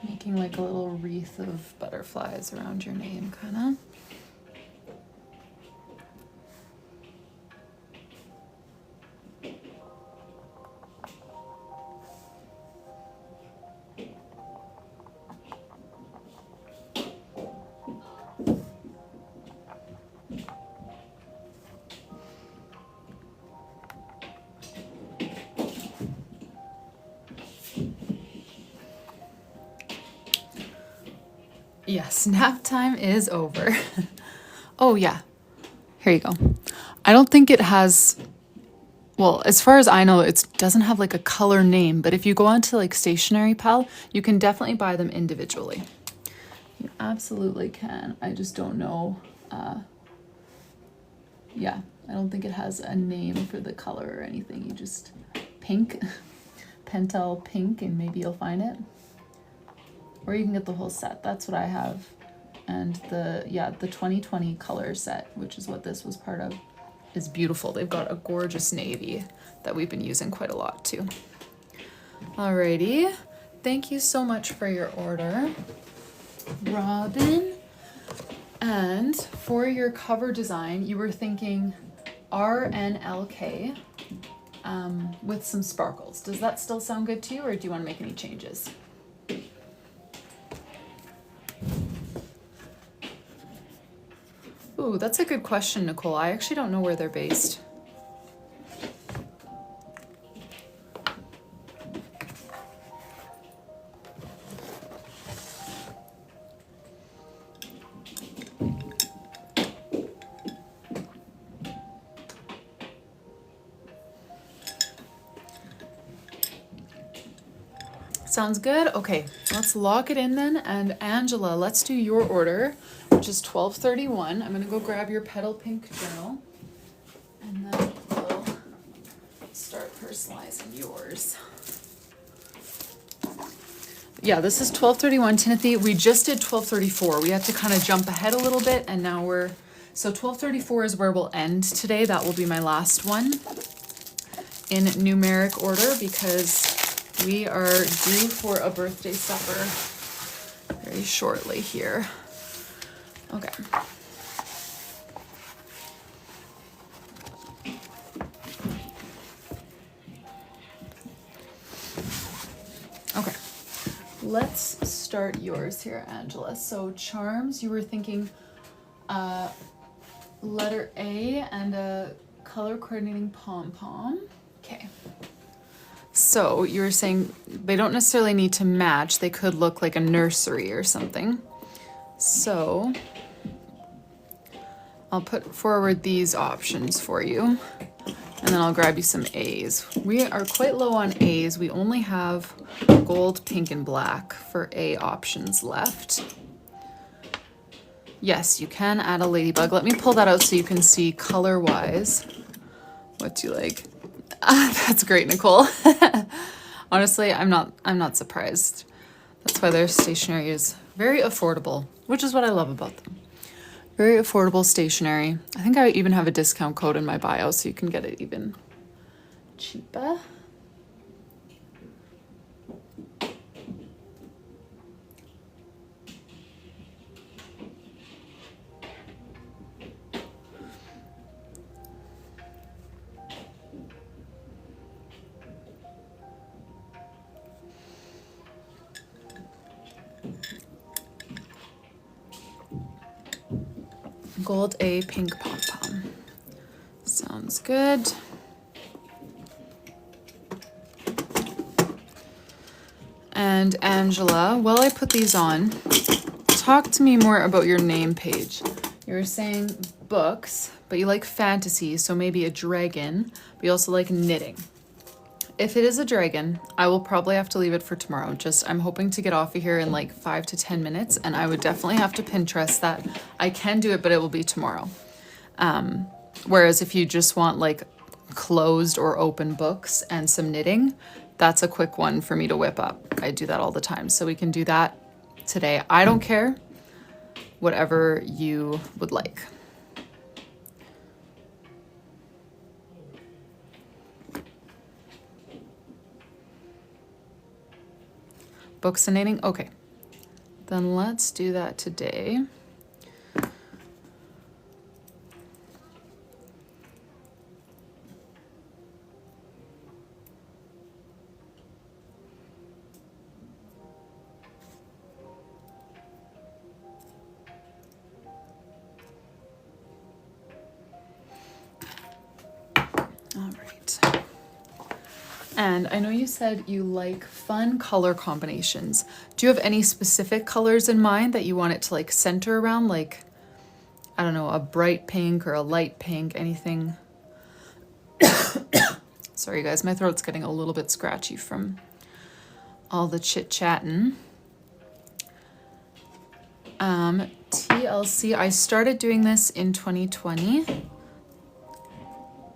making like a little wreath of butterflies around your name, kind of. Yes, nap time is over. Oh yeah, here you go. I don't think it has, well, as far as I know, it doesn't have like a color name, but if you go onto like Stationery Pal, you can definitely buy them individually. You absolutely can. I just don't know. Yeah, I don't think it has a name for the color or anything. You just pink, Pentel pink, and maybe you'll find it. Or you can get the whole set. That's what I have. And the 2020 color set, which is what this was part of, is beautiful. They've got a gorgeous navy that we've been using quite a lot too. Alrighty. Thank you so much for your order, Robin. And for your cover design, you were thinking RNLK with some sparkles. Does that still sound good to you, or do you want to make any changes? Ooh, that's a good question, Nicole. I actually don't know where they're based. Sounds good? Okay, let's lock it in then. And Angela, let's do your order, which is 12:31. I'm gonna go grab your petal pink journal, and then we'll start personalizing yours. Yeah, this is 12:31, Timothy. We just did 12:34. We had to kind of jump ahead a little bit, and now so 12:34 is where we'll end today. That will be my last one in numeric order, because we are due for a birthday supper very shortly here. Okay. Okay. Let's start yours here, Angela. So charms, you were thinking letter A and a color coordinating pom-pom. Okay. So you were saying they don't necessarily need to match. They could look like a nursery or something. So I'll put forward these options for you, and then I'll grab you some A's. We are quite low on A's. We only have gold, pink, and black for A options left. Yes, you can add a ladybug. Let me pull that out so you can see color-wise what you like. That's great, Nicole. Honestly, I'm not surprised. That's why their stationery is very affordable. which is what I love about them. Very affordable stationery. I think I even have a discount code in my bio, so you can get it even cheaper. Gold A pink pom-pom. Sounds good. And Angela, while I put these on, talk to me more about your name page. You were saying books, but you like fantasy, so maybe a dragon, but you also like knitting. If it is a dragon, I will probably have to leave it for tomorrow. I'm hoping to get off of here in like 5 to 10 minutes, and I would definitely have to Pinterest that. I can do it, but it will be tomorrow. Whereas if you just want like closed or open books and some knitting, that's a quick one for me to whip up. I do that all the time. So we can do that today. I don't care, whatever you would like. Books and knitting? Okay. Then let's do that today. All right. And I know you said you like fun color combinations. Do you have any specific colors in mind that you want it to like center around? Like, I don't know, a bright pink or a light pink, anything? Sorry guys, my throat's getting a little bit scratchy from all the chit-chatting. TLC, I started doing this in 2020,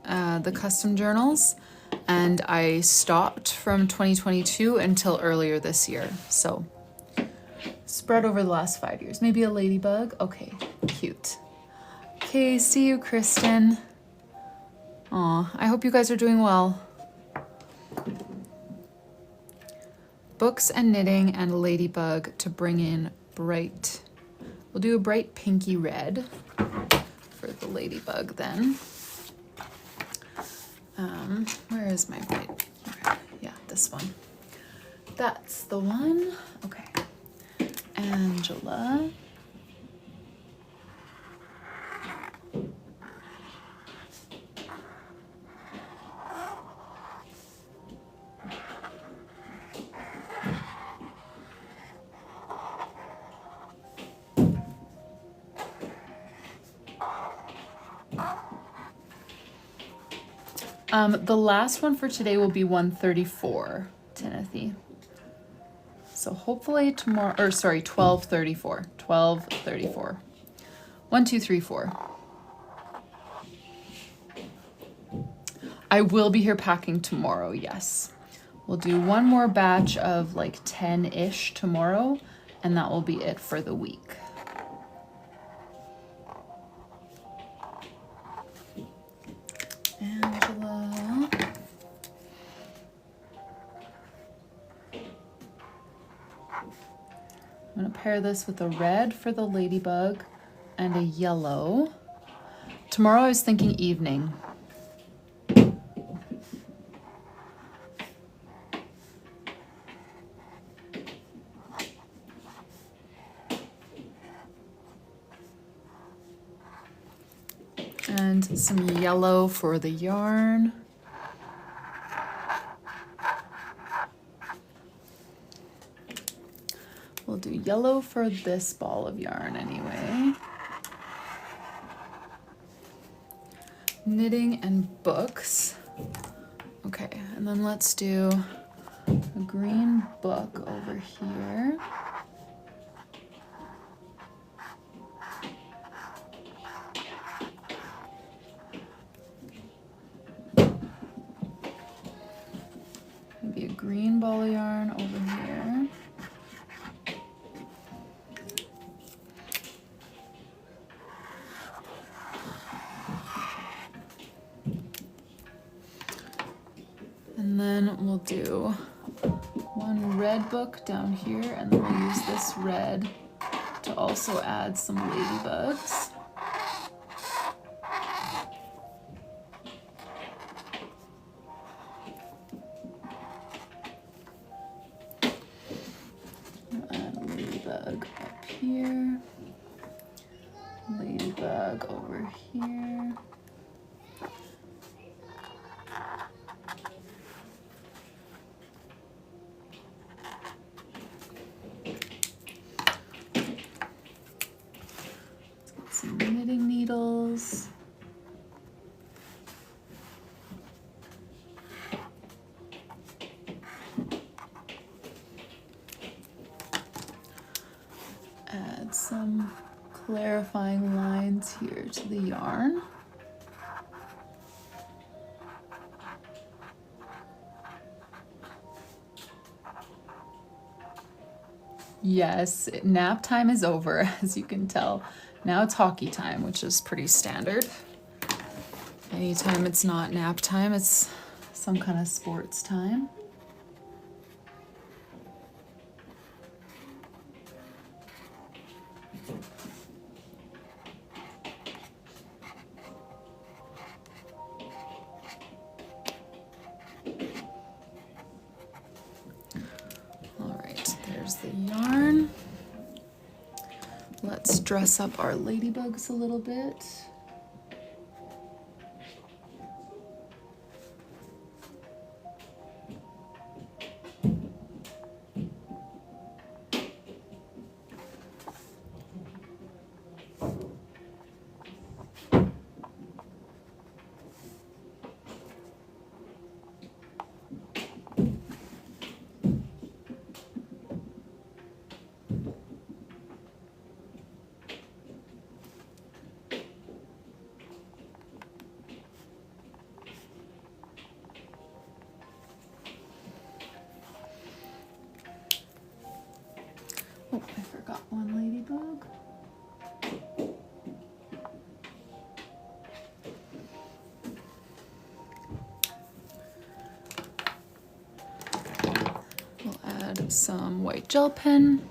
the custom journals. And I stopped from 2022 until earlier this year. So spread over the last 5 years. Maybe a ladybug. Okay, cute. Okay, see you, Kristen. Aw, I hope you guys are doing well. Books and knitting and ladybug to bring in bright. We'll do a bright pinky red for the ladybug then. Where is my bright? Yeah, this one. That's the one. Okay. Angela. The last one for today will be 134, Timothy. So hopefully tomorrow, or sorry, 1234. 1234. 1, 2, 3, 4. I will be here packing tomorrow, yes. We'll do one more batch of like 10-ish tomorrow, and that will be it for the week. Angela. I'm gonna pair this with a red for the ladybug and a yellow. Tomorrow I was thinking evening. And some yellow for the yarn. We'll do yellow for this ball of yarn anyway. Knitting and books. Okay, and then let's do a green book over here. Maybe a green ball of yarn over here. And then we'll do one red book down here, and then we'll use this red to also add some ladybugs. I'll add a ladybug up here, ladybug over here. Some knitting needles. Add some clarifying lines here to the yarn. Yes, nap time is over, as you can tell. Now it's hockey time, which is pretty standard. Anytime it's not nap time, it's some kind of sports time. All right, there's the yarn. Let's dress up our ladybugs a little bit. Oh, I forgot one ladybug. We'll add some white gel pen.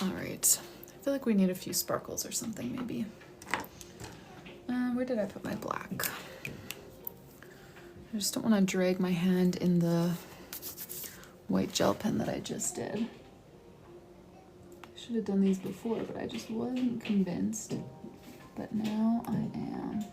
All right, I feel like we need a few sparkles or something maybe. Where did I put my black? I just don't want to drag my hand in the white gel pen that I just did. I should have done these before, but I just wasn't convinced. But now I am.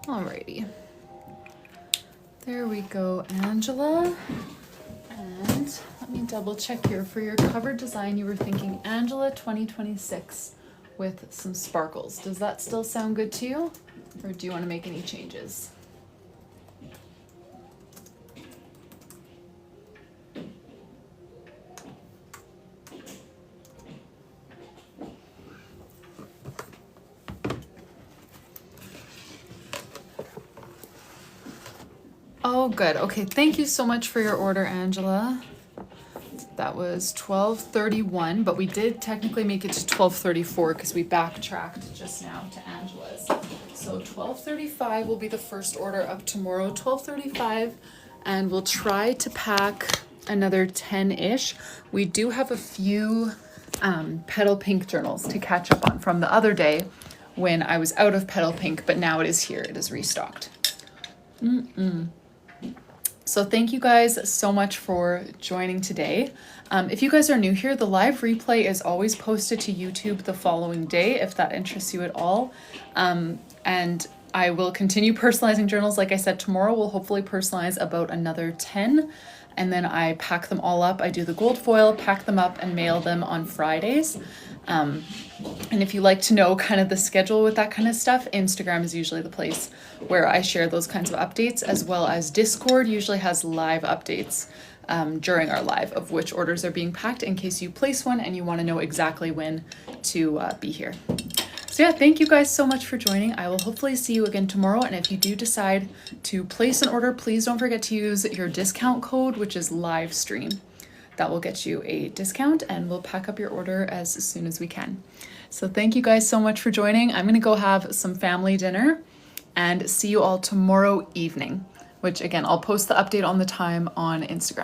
Alrighty, there we go, Angela. And let me double check here. For your cover design, you were thinking Angela 2026 with some sparkles. Does that still sound good to you? Or do you want to make any changes? Oh, good. Okay, thank you so much for your order, Angela. That was 12:31, but we did technically make it to 12:34 because we backtracked just now to Angela's. So 12:35 will be the first order of tomorrow, 12:35, and we'll try to pack another 10-ish. We do have a few Petal Pink journals to catch up on from the other day when I was out of Petal Pink, but now it is here. It is restocked. So thank you guys so much for joining today. If you guys are new here, the live replay is always posted to YouTube the following day, if that interests you at all. And I will continue personalizing journals. Like I said, tomorrow we'll hopefully personalize about another 10. And then I pack them all up. I do the gold foil, pack them up, and mail them on Fridays. And if you like to know kind of the schedule with that kind of stuff, Instagram is usually the place where I share those kinds of updates, as well as Discord usually has live updates during our live of which orders are being packed in case you place one and you want to know exactly when to be here. So yeah, thank you guys so much for joining. I will hopefully see you again tomorrow. And if you do decide to place an order, please don't forget to use your discount code, which is live stream. That will get you a discount and we'll pack up your order as soon as we can. So thank you guys so much for joining. I'm gonna go have some family dinner and see you all tomorrow evening, which again, I'll post the update on the time on Instagram.